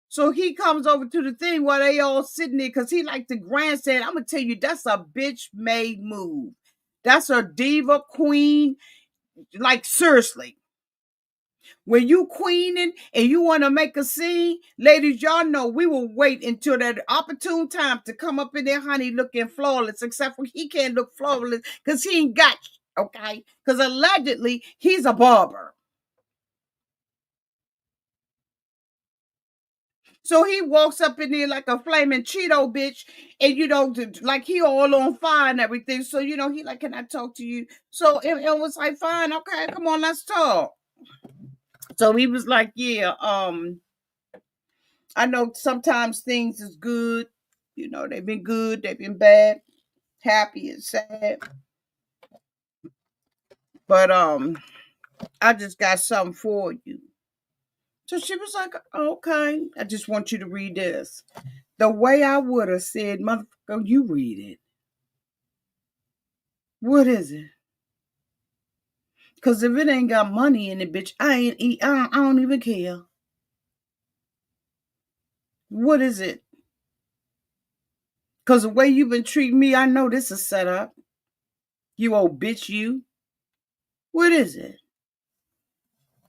So he comes over to the thing while they all sitting there because he like the grandstand. I'm going to tell you, that's a bitch made move. That's a diva queen. Like, seriously. When you queening and you want to make a scene, ladies, y'all know we will wait until that opportune time to come up in there, honey, looking flawless, except for he can't look flawless because he ain't got you, okay? Because allegedly he's a barber. So he walks up in there like a flaming Cheeto bitch, and like he all on fire and everything. So he like, can I talk to you? So it was like, fine, okay, come on, let's talk. So he was like, yeah, I know sometimes things is good. They've been good, they've been bad, happy and sad. But I just got something for you. So she was like, okay, I just want you to read this. The way I would have said, motherfucker, you read it. What is it? Because if it ain't got money in it, bitch, I ain't eat. I don't even care. What is it? Because the way you've been treating me, I know this is set up. You old bitch, you. What is it?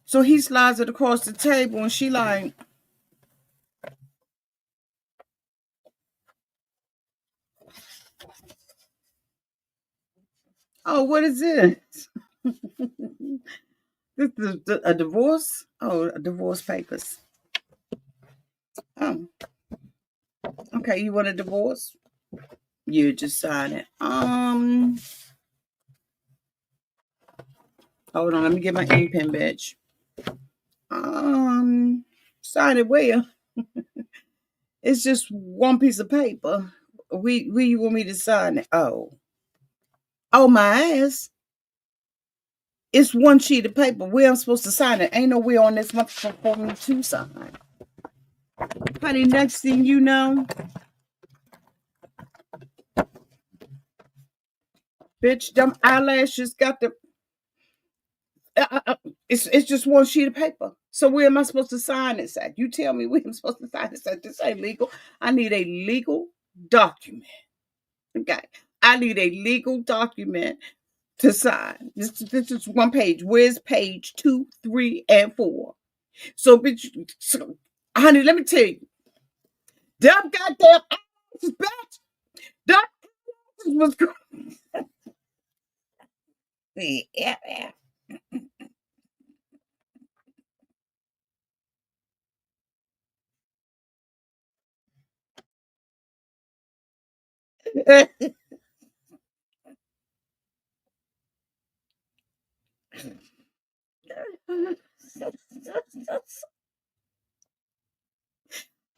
So he slides it across the table and she like, oh, what is it? This is a divorce? Oh, a divorce papers. Oh, okay. You want a divorce? You just sign it. Hold on. Let me get my ink pen, bitch. Sign it where? It's just one piece of paper. We you want me to sign it? Oh, my ass. It's one sheet of paper. Where I'm supposed to sign it? Ain't nowhere on this motherfucker for me to sign. Honey, next thing you know, bitch, them eyelashes got the. It's just one sheet of paper. So where am I supposed to sign this at? You tell me where I'm supposed to sign this at. This ain't legal. I need a legal document. Okay. I need a legal document to sign. This is one page. Where's page 2, 3, and 4? So, bitch, honey, let me tell you. Them goddamn asses, bitch. That was yeah.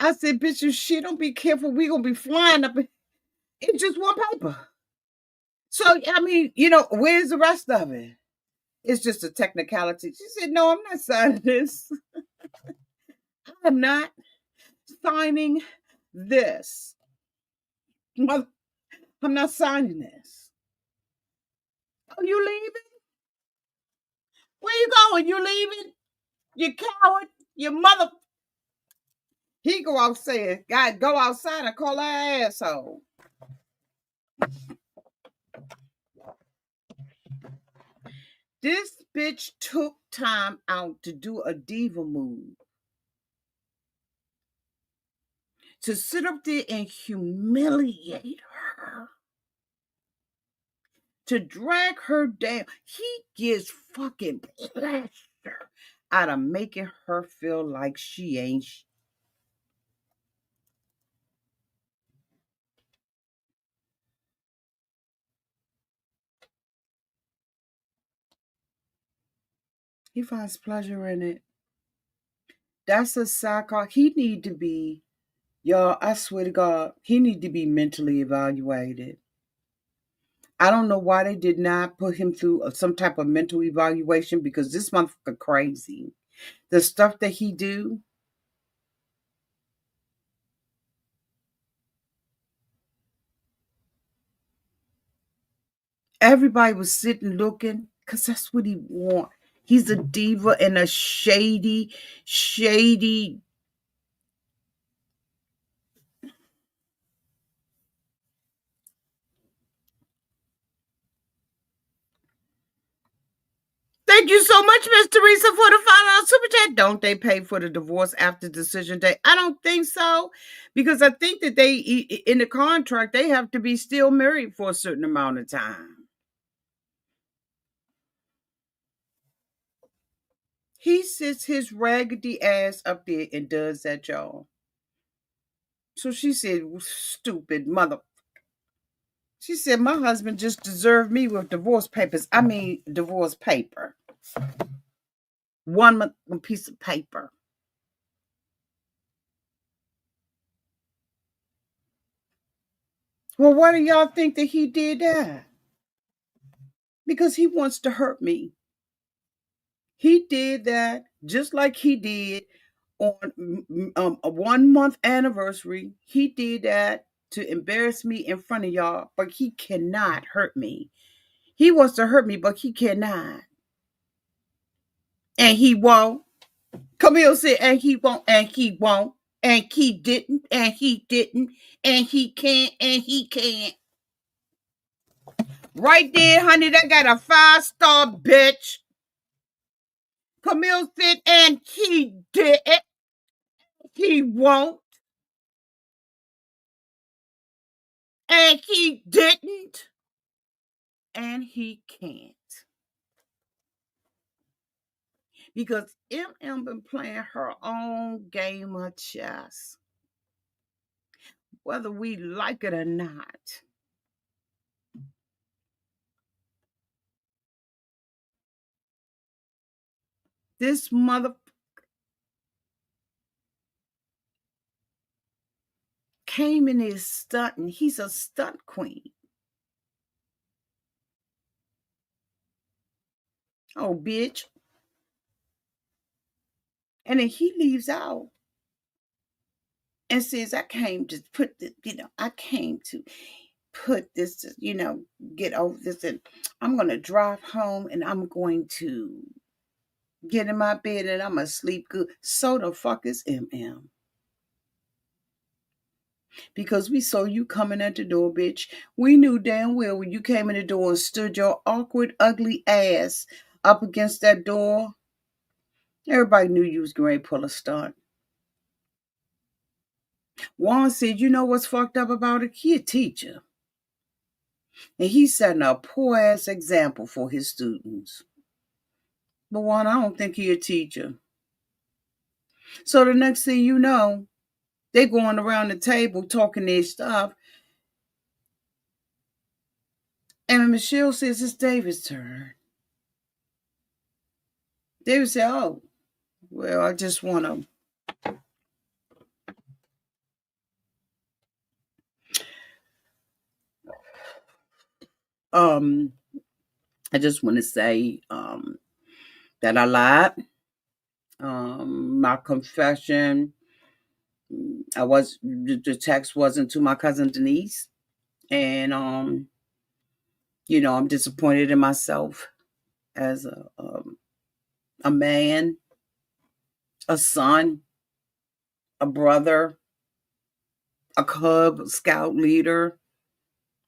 I said, bitch, if she don't be careful, we gonna be flying up. It's just one paper. So I mean, where's the rest of it? It's just a technicality. She said, no, I'm not signing this. I'm not signing this. I'm not signing this. Oh, you leaving? Where you going? You leaving? You coward? You mother. He go outside. God, go outside and call her asshole. This bitch took time out to do a diva move. To sit up there and humiliate her. To drag her down. He gets fucking pleasure out of making her feel like she ain't. He finds pleasure in it. That's a psycho. He need to be, y'all, I swear to God, he need to be mentally evaluated. I don't know why they did not put him through some type of mental evaluation because this motherfucker crazy. The stuff that he do, everybody was sitting looking because that's what he want. He's a diva and a shady. Thank you so much, Miss Teresa, for the $5 super chat. Don't they pay for the divorce after decision day? I don't think so, because I think that they, in the contract, they have to be still married for a certain amount of time. He sits his raggedy ass up there and does that, y'all. So she said, stupid mother. She said, my husband just deserved me with divorce papers. I mean, divorce paper. One piece of paper. Well, why do y'all think that he did that? Because he wants to hurt me. He did that just like he did on a 1 month anniversary. He did that to embarrass me in front of y'all, but he cannot hurt me. He wants to hurt me, but he cannot. And he won't. Camille said, and he won't, and he won't, and he didn't, and he didn't, and he can't, and he can't. Right there, honey, that got a 5-star bitch. Camille said, and he did it. He won't. And he didn't. And he can't. Because EmEm been playing her own game of chess. Whether we like it or not. This mother came in his stunting. He's a stunt queen. Oh, bitch. And then he leaves out and says, I came to put this, I came to put this, get over this. And I'm going to drive home and I'm going to get in my bed and I'm going to sleep good. So the fuck is EmEm? Because we saw you coming at the door, bitch. We knew damn well when you came in the door and stood your awkward, ugly ass up against that door. Everybody knew you was going to pull a stunt. Juan said, you know what's fucked up about it? He a teacher. And he's setting a poor ass example for his students. But Juan, I don't think he a teacher. So the next thing you know, they going around the table talking their stuff. And Michelle says, it's David's turn. David said, oh, well, I just want to I just want to say that I lied. My confession, the text wasn't to my cousin Denise, and I'm disappointed in myself as a man, a son, a brother, a Cub Scout leader,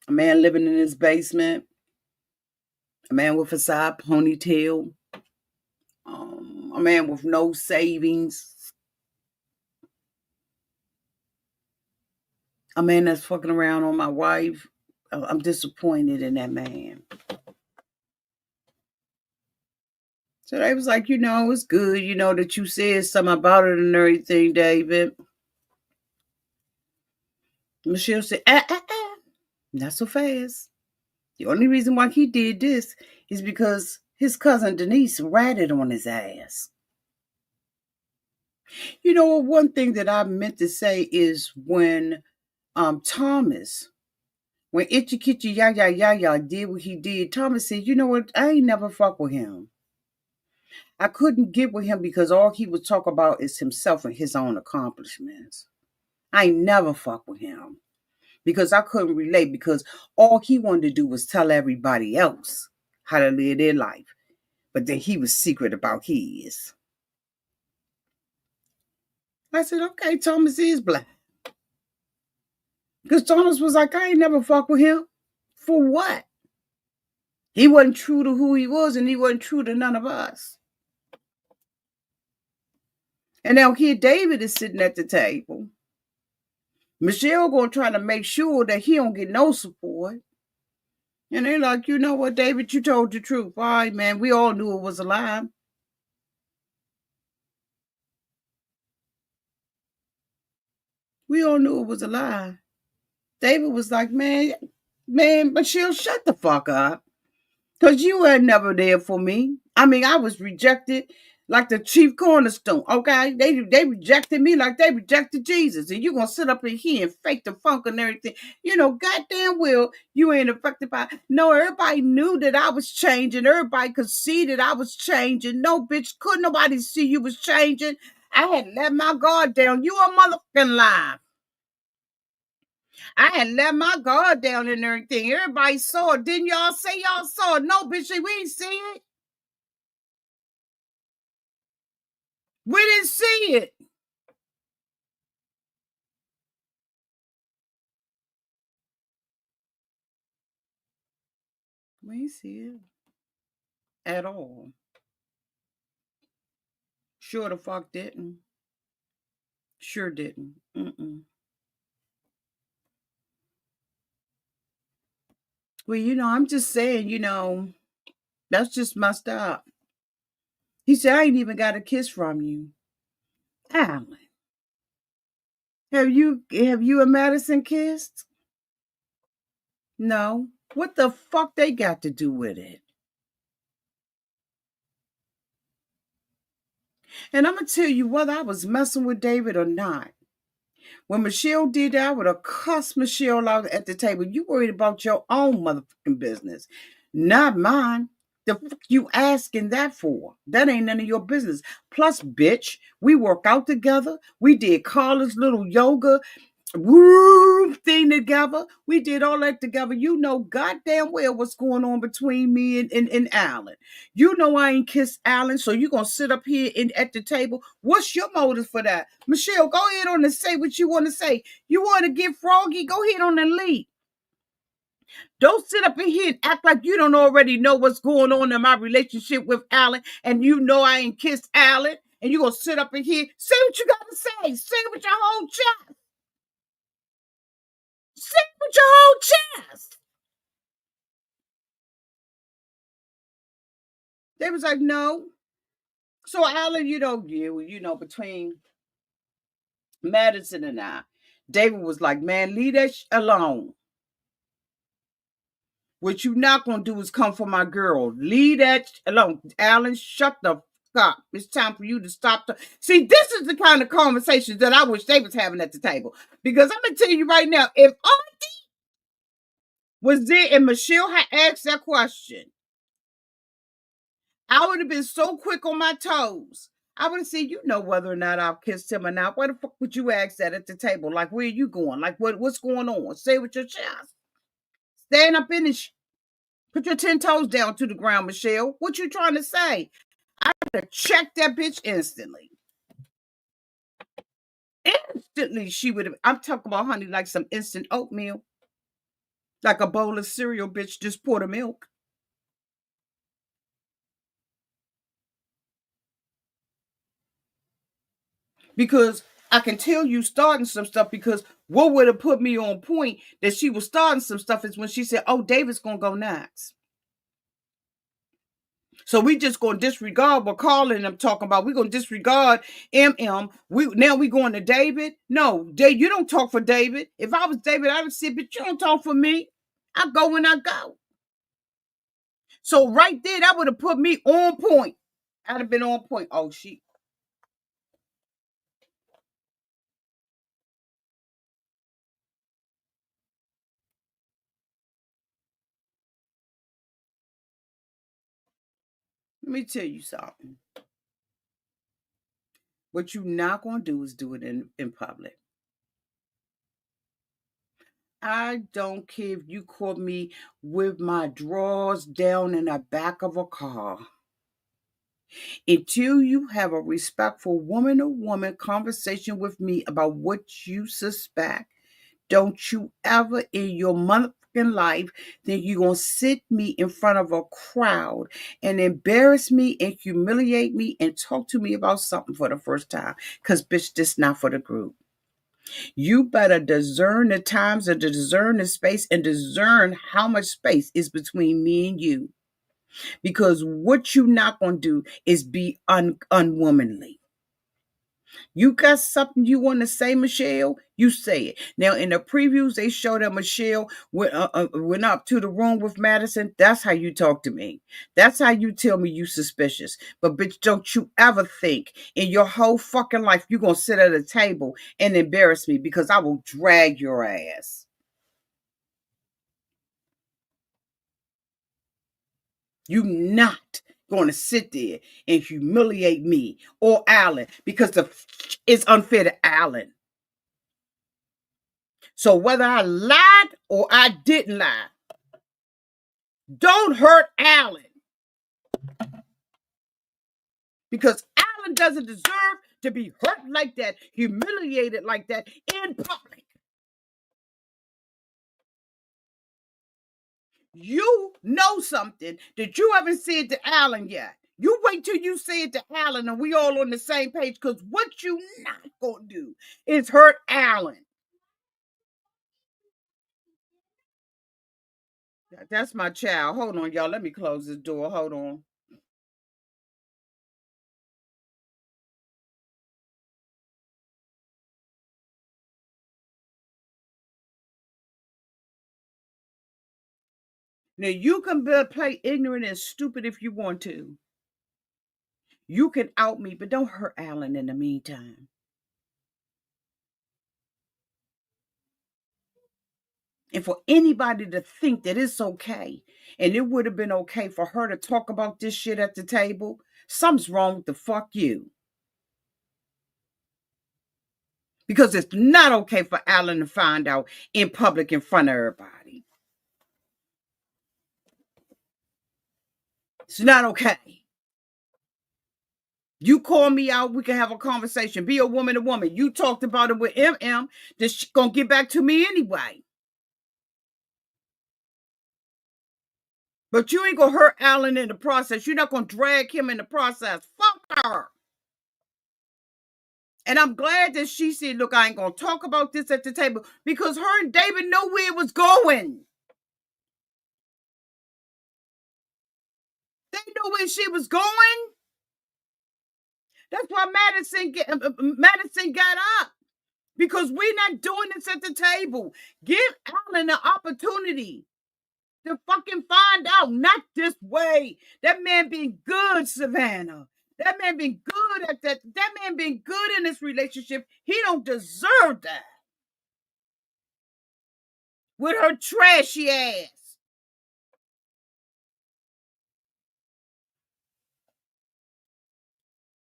a man living in his basement, a man with a side ponytail, a man with no savings, a man that's fucking around on my wife. I'm disappointed in that man. So they was like, it's good, that you said something about it and everything, David. Michelle said, not so fast. The only reason why he did this is because his cousin Denise ratted on his ass. One thing that I meant to say is when Thomas, when Ikechi Ya did what he did, Thomas said, you know what, I ain't never fuck with him. I couldn't get with him because all he would talk about is himself and his own accomplishments. I ain't never fuck with him because I couldn't relate, because all he wanted to do was tell everybody else how to live their life. But then he was secret about his. I said, okay, Thomas is black. Because Thomas was like, I ain't never fuck with him. For what? He wasn't true to who he was, and he wasn't true to none of us. And now here David is sitting at the table. Michelle gonna try to make sure that he don't get no support. And they're like, you know what, David, you told the truth. All right, man, we all knew it was a lie. We all knew it was a lie. David was like, man, Michelle, shut the fuck up. Because you were never there for me. I mean, I was rejected like the chief cornerstone, okay? They rejected me like they rejected Jesus. And you going to sit up in here and fake the funk and everything. You know, goddamn well, you ain't affected by it. No, everybody knew that I was changing. Everybody could see that I was changing. No, bitch, couldn't nobody see you was changing. I had let my guard down. You a motherfucking lie. I had let my guard down and everything. Everybody saw it. Didn't y'all say y'all saw it? No, bitch, we ain't see it. We didn't see it. We ain't see it at all. Sure the fuck didn't. Sure didn't. Mm-mm. Well, I'm just saying, that's just messed up. He said, I ain't even got a kiss from you. Allan, have you and Madison kissed? No. What the fuck they got to do with it? And I'm gonna tell you whether I was messing with David or not. When Michelle did that, I would have cussed Michelle out at the table. You worried about your own motherfucking business, not mine. The fuck you asking that for? That ain't none of your business. Plus, bitch, we work out together. We did Carla's little yoga woo thing together. We did all that together. You know goddamn well what's going on between me and Allan. You know I ain't kissed Allan, so you gonna sit up here at the table. What's your motive for that? Michelle, go ahead on and say what you want to say. You want to get froggy? Go ahead on and leave. Don't sit up in here and act like you don't already know what's going on in my relationship with Allan, and you know I ain't kissed Allan, and you gonna sit up in here, say what you gotta say. Say it with your whole chest. Say it with your whole chest. They was like, no. So Allan, between Madison and I, David was like, man, leave that alone. What you not gonna do is come for my girl. Leave that alone. Allan, shut the fuck up. It's time for you to stop. See, this is the kind of conversations that I wish they was having at the table. Because I'm gonna tell you right now, if Auntie was there and Michelle had asked that question, I would have been so quick on my toes. I would have said, you know whether or not I've kissed him or not. Why the fuck would you ask that at the table? Like, where are you going? Like, what's going on? Say it with your chest. Stand up in this. Put your 10 toes down to the ground, Michelle. What you trying to say? I would have checked that bitch instantly. Instantly, she would have. I'm talking about, honey, like some instant oatmeal. Like a bowl of cereal, bitch, just pour the milk. Because I can tell you starting some stuff, because what would have put me on point that she was starting some stuff is when she said, oh, David's going to go next. So we just going to disregard what Carla and I'm talking about. We're going to disregard EmEm. Now we going to David. No, you don't talk for David. If I was David, I would say, but you don't talk for me. I go when I go. So right there, that would have put me on point. I'd have been on point. Oh, let me tell you something. What you're not going to do is do it in public. I don't care if you caught me with my drawers down in the back of a car. Until you have a respectful woman to woman conversation with me about what you suspect, don't you ever in your fucking life than you gonna sit me in front of a crowd and embarrass me and humiliate me and talk to me about something for the first time. Cause bitch, this not for the group. You better discern the times and discern the space and discern how much space is between me and you. Because what you not gonna do is be unwomanly. You got something you want to say, Michelle? You say it. Now, in the previews, they show that Michelle went up to the room with Madison. That's how you talk to me. That's how you tell me you suspicious. But bitch, don't you ever think in your whole fucking life you're going to sit at a table and embarrass me, because I will drag your ass. You not going to sit there and humiliate me or Allan, because it's unfair to Allan. So whether I lied or I didn't lie, don't hurt Allan, because Allan doesn't deserve to be hurt like that, humiliated like that in public. You know something that you haven't said to Allan yet. You wait till you say it to Allan and we all on the same page, because what you not gonna do is hurt Allan. That's my child. Hold on, y'all. Let me close this door. Hold on. Now, you can play ignorant and stupid if you want to. You can out me, but don't hurt Allan in the meantime. And for anybody to think that it's okay, and it would have been okay for her to talk about this shit at the table, something's wrong with the fuck you. Because it's not okay for Allan to find out in public in front of everybody. It's not okay. You call me out, we can have a conversation. Be a woman to woman. You talked about it with EmEm. This gonna get back to me anyway. But you ain't gonna hurt Allan in the process. You're not gonna drag him in the process. Fuck her. And I'm glad that she said, look, I ain't gonna talk about this at the table, because her and David know where it was going. They know where she was going. That's why Madison got up. Because we're not doing this at the table. Give Allan the opportunity to fucking find out, not this way. That man been good, Savannah. That man been good at that. That man been good in this relationship. He don't deserve that. With her trashy ass.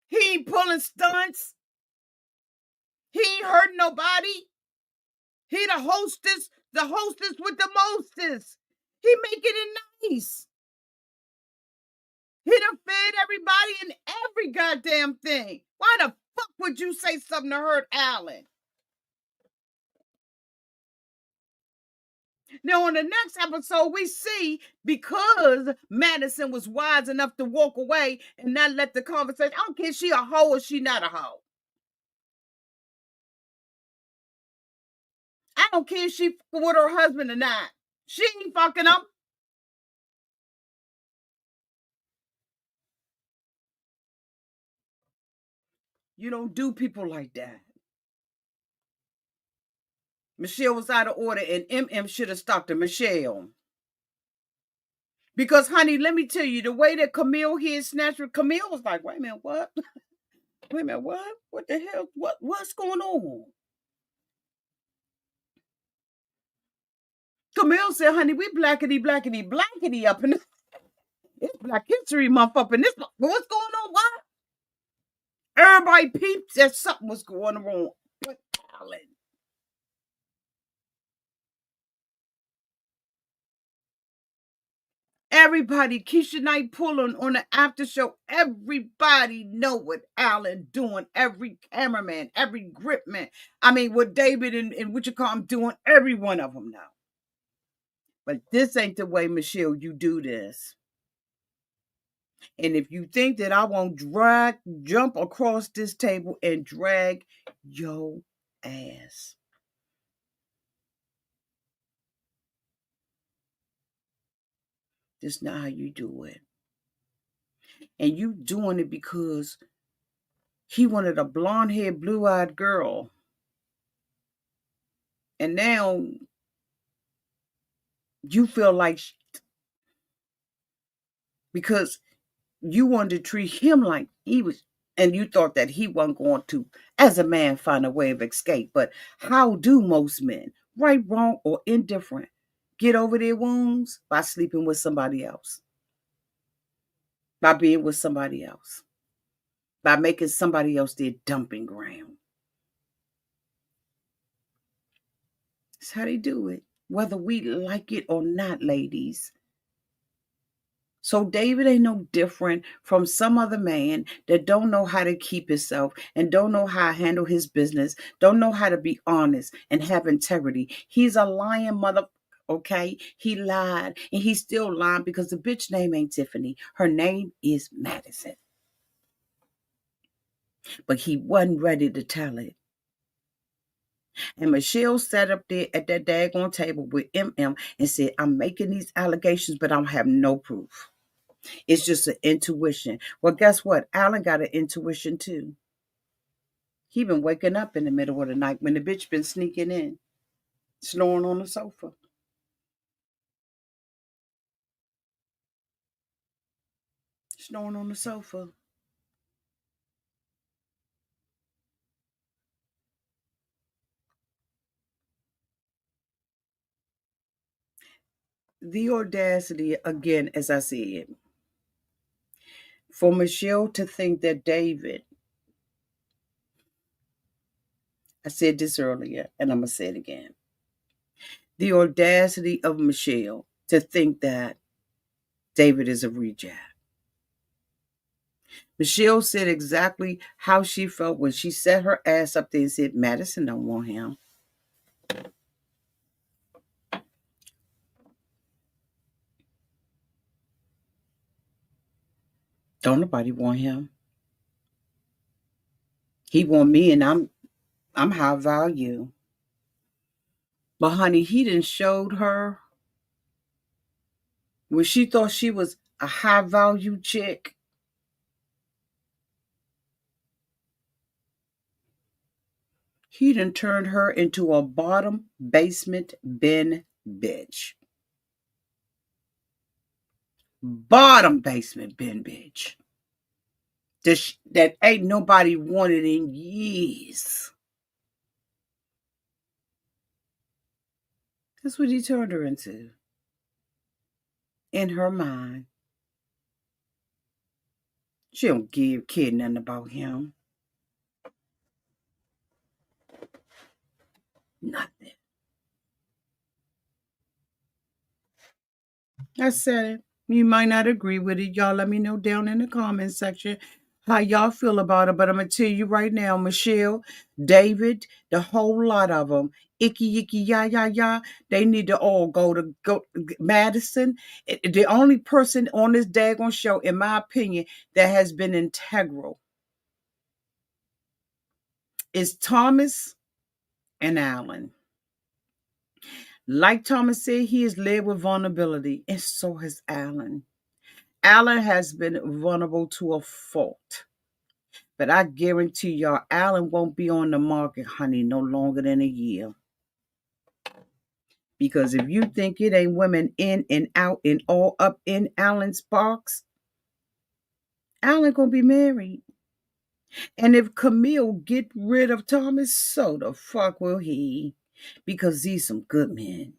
He ain't pulling stunts. He ain't hurting nobody. He the hostess with the mostest. He making it nice. He done fed everybody in every goddamn thing. Why the fuck would you say something to hurt Allan? Now, on the next episode, we see, because Madison was wise enough to walk away and not let the conversation. I don't care if she a hoe or she not a hoe. I don't care if she with her husband or not. She ain't fucking up. You don't do people like that. Michelle was out of order, and EmEm should have stopped her. Michelle. Because, honey, let me tell you, the way that Camille here snatched her, Camille was like, wait a minute, what? Wait a minute, what? What the hell? What's going on? Camille said, honey, we blackety, blackety, blackety up in this. It's Black History Month up in this. What's going on? What? Everybody peeped that something was going on with Allan. Everybody, Keisha Knight pulling on the after show. Everybody know what Allan doing. Every cameraman, every grip man. I mean, what David and what you call him doing. Every one of them know. But this ain't the way, Michelle, you do this. And if you think that I won't jump across this table and drag your ass. That's not how you do it. And you doing it because he wanted a blonde haired, blue eyed girl. And now you feel like because you wanted to treat him like he was, and you thought that he wasn't going to, as a man, find a way of escape. But how do most men, right, wrong, or indifferent, get over their wounds? By sleeping with somebody else, by being with somebody else, by making somebody else their dumping ground. That's how they do it, whether we like it or not, ladies. So David ain't no different from some other man that don't know how to keep himself and don't know how to handle his business, don't know how to be honest and have integrity. He's a lying mother. Okay, he lied and he's still lying because the bitch name ain't Tiffany. Her name is Madison. But he wasn't ready to tell it. And Michelle sat up there at that daggone table with EmEm and said, I'm making these allegations, but I don't have no proof. It's just an intuition. Well, guess what? Allan got an intuition too. He been waking up in the middle of the night when the bitch been sneaking in, snoring on the sofa. Snoring on the sofa. The audacity, again, as I said, for Michelle to think that David, I said this earlier and I'm going to say it again. The audacity of Michelle to think that David is a reject. Michelle said exactly how she felt when she set her ass up there and said, Madison don't want him. Don't nobody want him. He want me and I'm high value. But honey, he done showed her when she thought she was a high value chick. He done turned her into a bottom basement bin bitch. Bottom basement bin bitch. That ain't nobody wanted in years. That's what he turned her into. In her mind. She don't give a kid nothing about him. Nothing. I said it. You might not agree with it. Y'all let me know down in the comment section how y'all feel about it. But I'm going to tell you right now, Michelle, David, the whole lot of them, icky, ya, they need to all go Madison. The only person on this daggone show, in my opinion, that has been integral is Thomas and Allan. Like Thomas said, he is led with vulnerability, and so has Allan. Allan has been vulnerable to a fault. But I guarantee y'all, Allan won't be on the market, honey, no longer than a year. Because if you think it ain't women in and out and all up in Allan's box, Allan gonna be married. And if Camille get rid of Thomas, so the fuck will he? Because these some good men.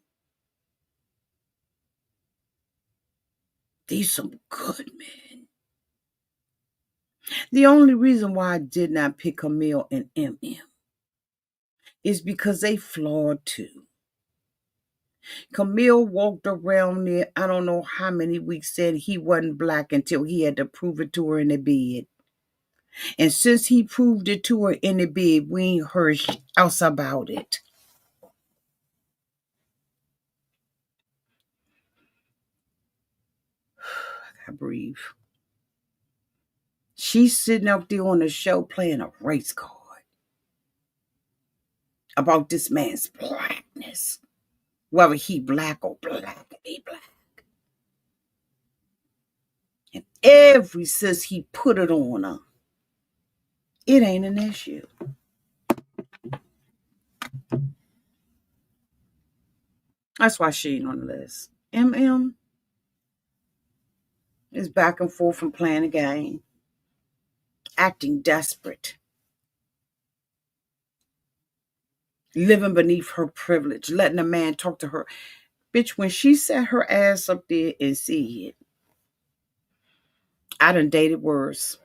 These some good men. The only reason why I did not pick Camille and EmEm is because they flawed too. Camille walked around there, I don't know how many weeks, said he wasn't black until he had to prove it to her in the bed. And since he proved it to her in the bed, we ain't heard else about it. breathe. She's sitting up there on the show playing a race card about this man's blackness. Whether he black or black, he black. And every since he put it on her, it ain't an issue. That's why she ain't on the list. EmEm is back and forth from playing a game, acting desperate, living beneath her privilege, letting a man talk to her. Bitch, when she sat her ass up there and said, I done dated worse.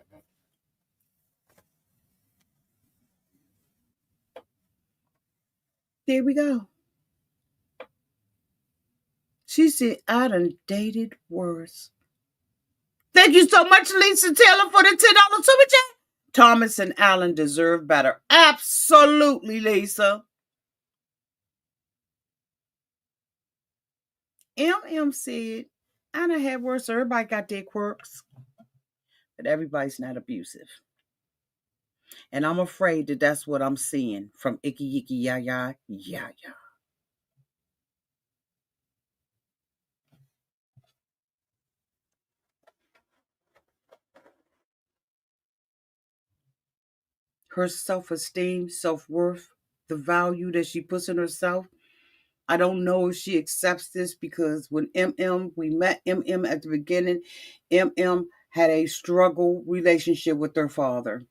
There we go. She said, I done dated worse. Thank you so much, Lisa Taylor, for the $10 super chat. Thomas and Allan deserve better. Absolutely, Lisa. EmEm said, I done had worse. Everybody got their quirks, but everybody's not abusive. And I'm afraid that that's what I'm seeing from Icky Yicky Yaya Yaya. Her self-esteem, self-worth, the value that she puts in herself. I don't know if she accepts this because when we met EmEm at the beginning, EmEm had a struggle relationship with her father.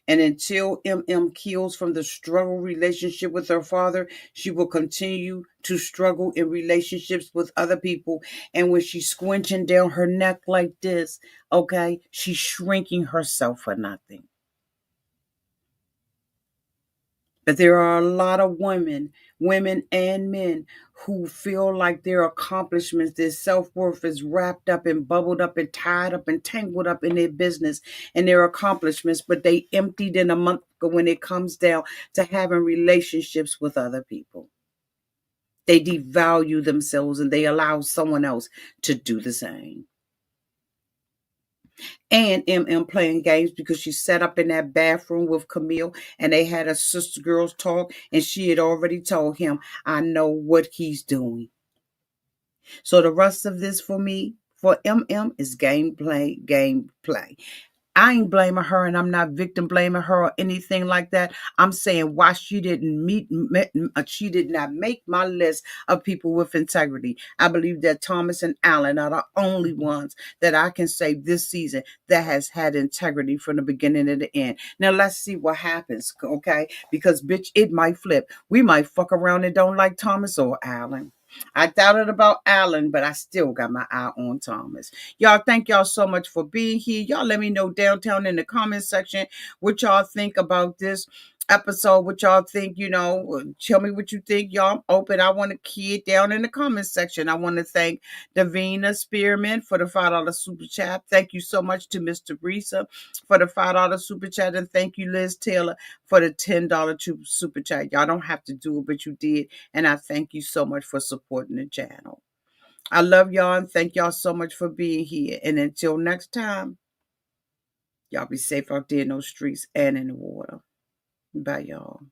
And until EmEm kills from the struggle relationship with her father, she will continue to struggle in relationships with other people. And when she's squinching down her neck like this, okay, she's shrinking herself for nothing. But there are a lot of women and men who feel like their accomplishments, their self-worth is wrapped up and bubbled up and tied up and tangled up in their business and their accomplishments, but they emptied in a month when it comes down to having relationships with other people. They devalue themselves and they allow someone else to do the same. And EmEm playing games because she sat up in that bathroom with Camille and they had a sister girls talk and she had already told him, I know what he's doing. So the rest of this for me, for EmEm, is gameplay. I ain't blaming her and I'm not victim blaming her or anything like that. I'm saying why she she did not make my list of people with integrity. I believe that Thomas and Allan are the only ones that I can say this season that has had integrity from the beginning to the end. Now let's see what happens, okay? Because bitch, it might flip. We might fuck around and don't like Thomas or Allan. I doubted about Allan, but I still got my eye on Thomas. Y'all, thank y'all so much for being here. Y'all let me know downtown in the comment section what y'all think about this episode, what y'all think, tell me what you think. Y'all, I'm open. I want to hear it down in the comment section. I want to thank Davina Spearman for the $5 super chat. Thank you so much to Mr. Risa for the $5 super chat. And thank you, Liz Taylor, for the $10 super chat. Y'all don't have to do it, but you did. And I thank you so much for supporting the channel. I love y'all and thank y'all so much for being here. And until next time, y'all be safe out there in those streets and in the water. Bye, y'all.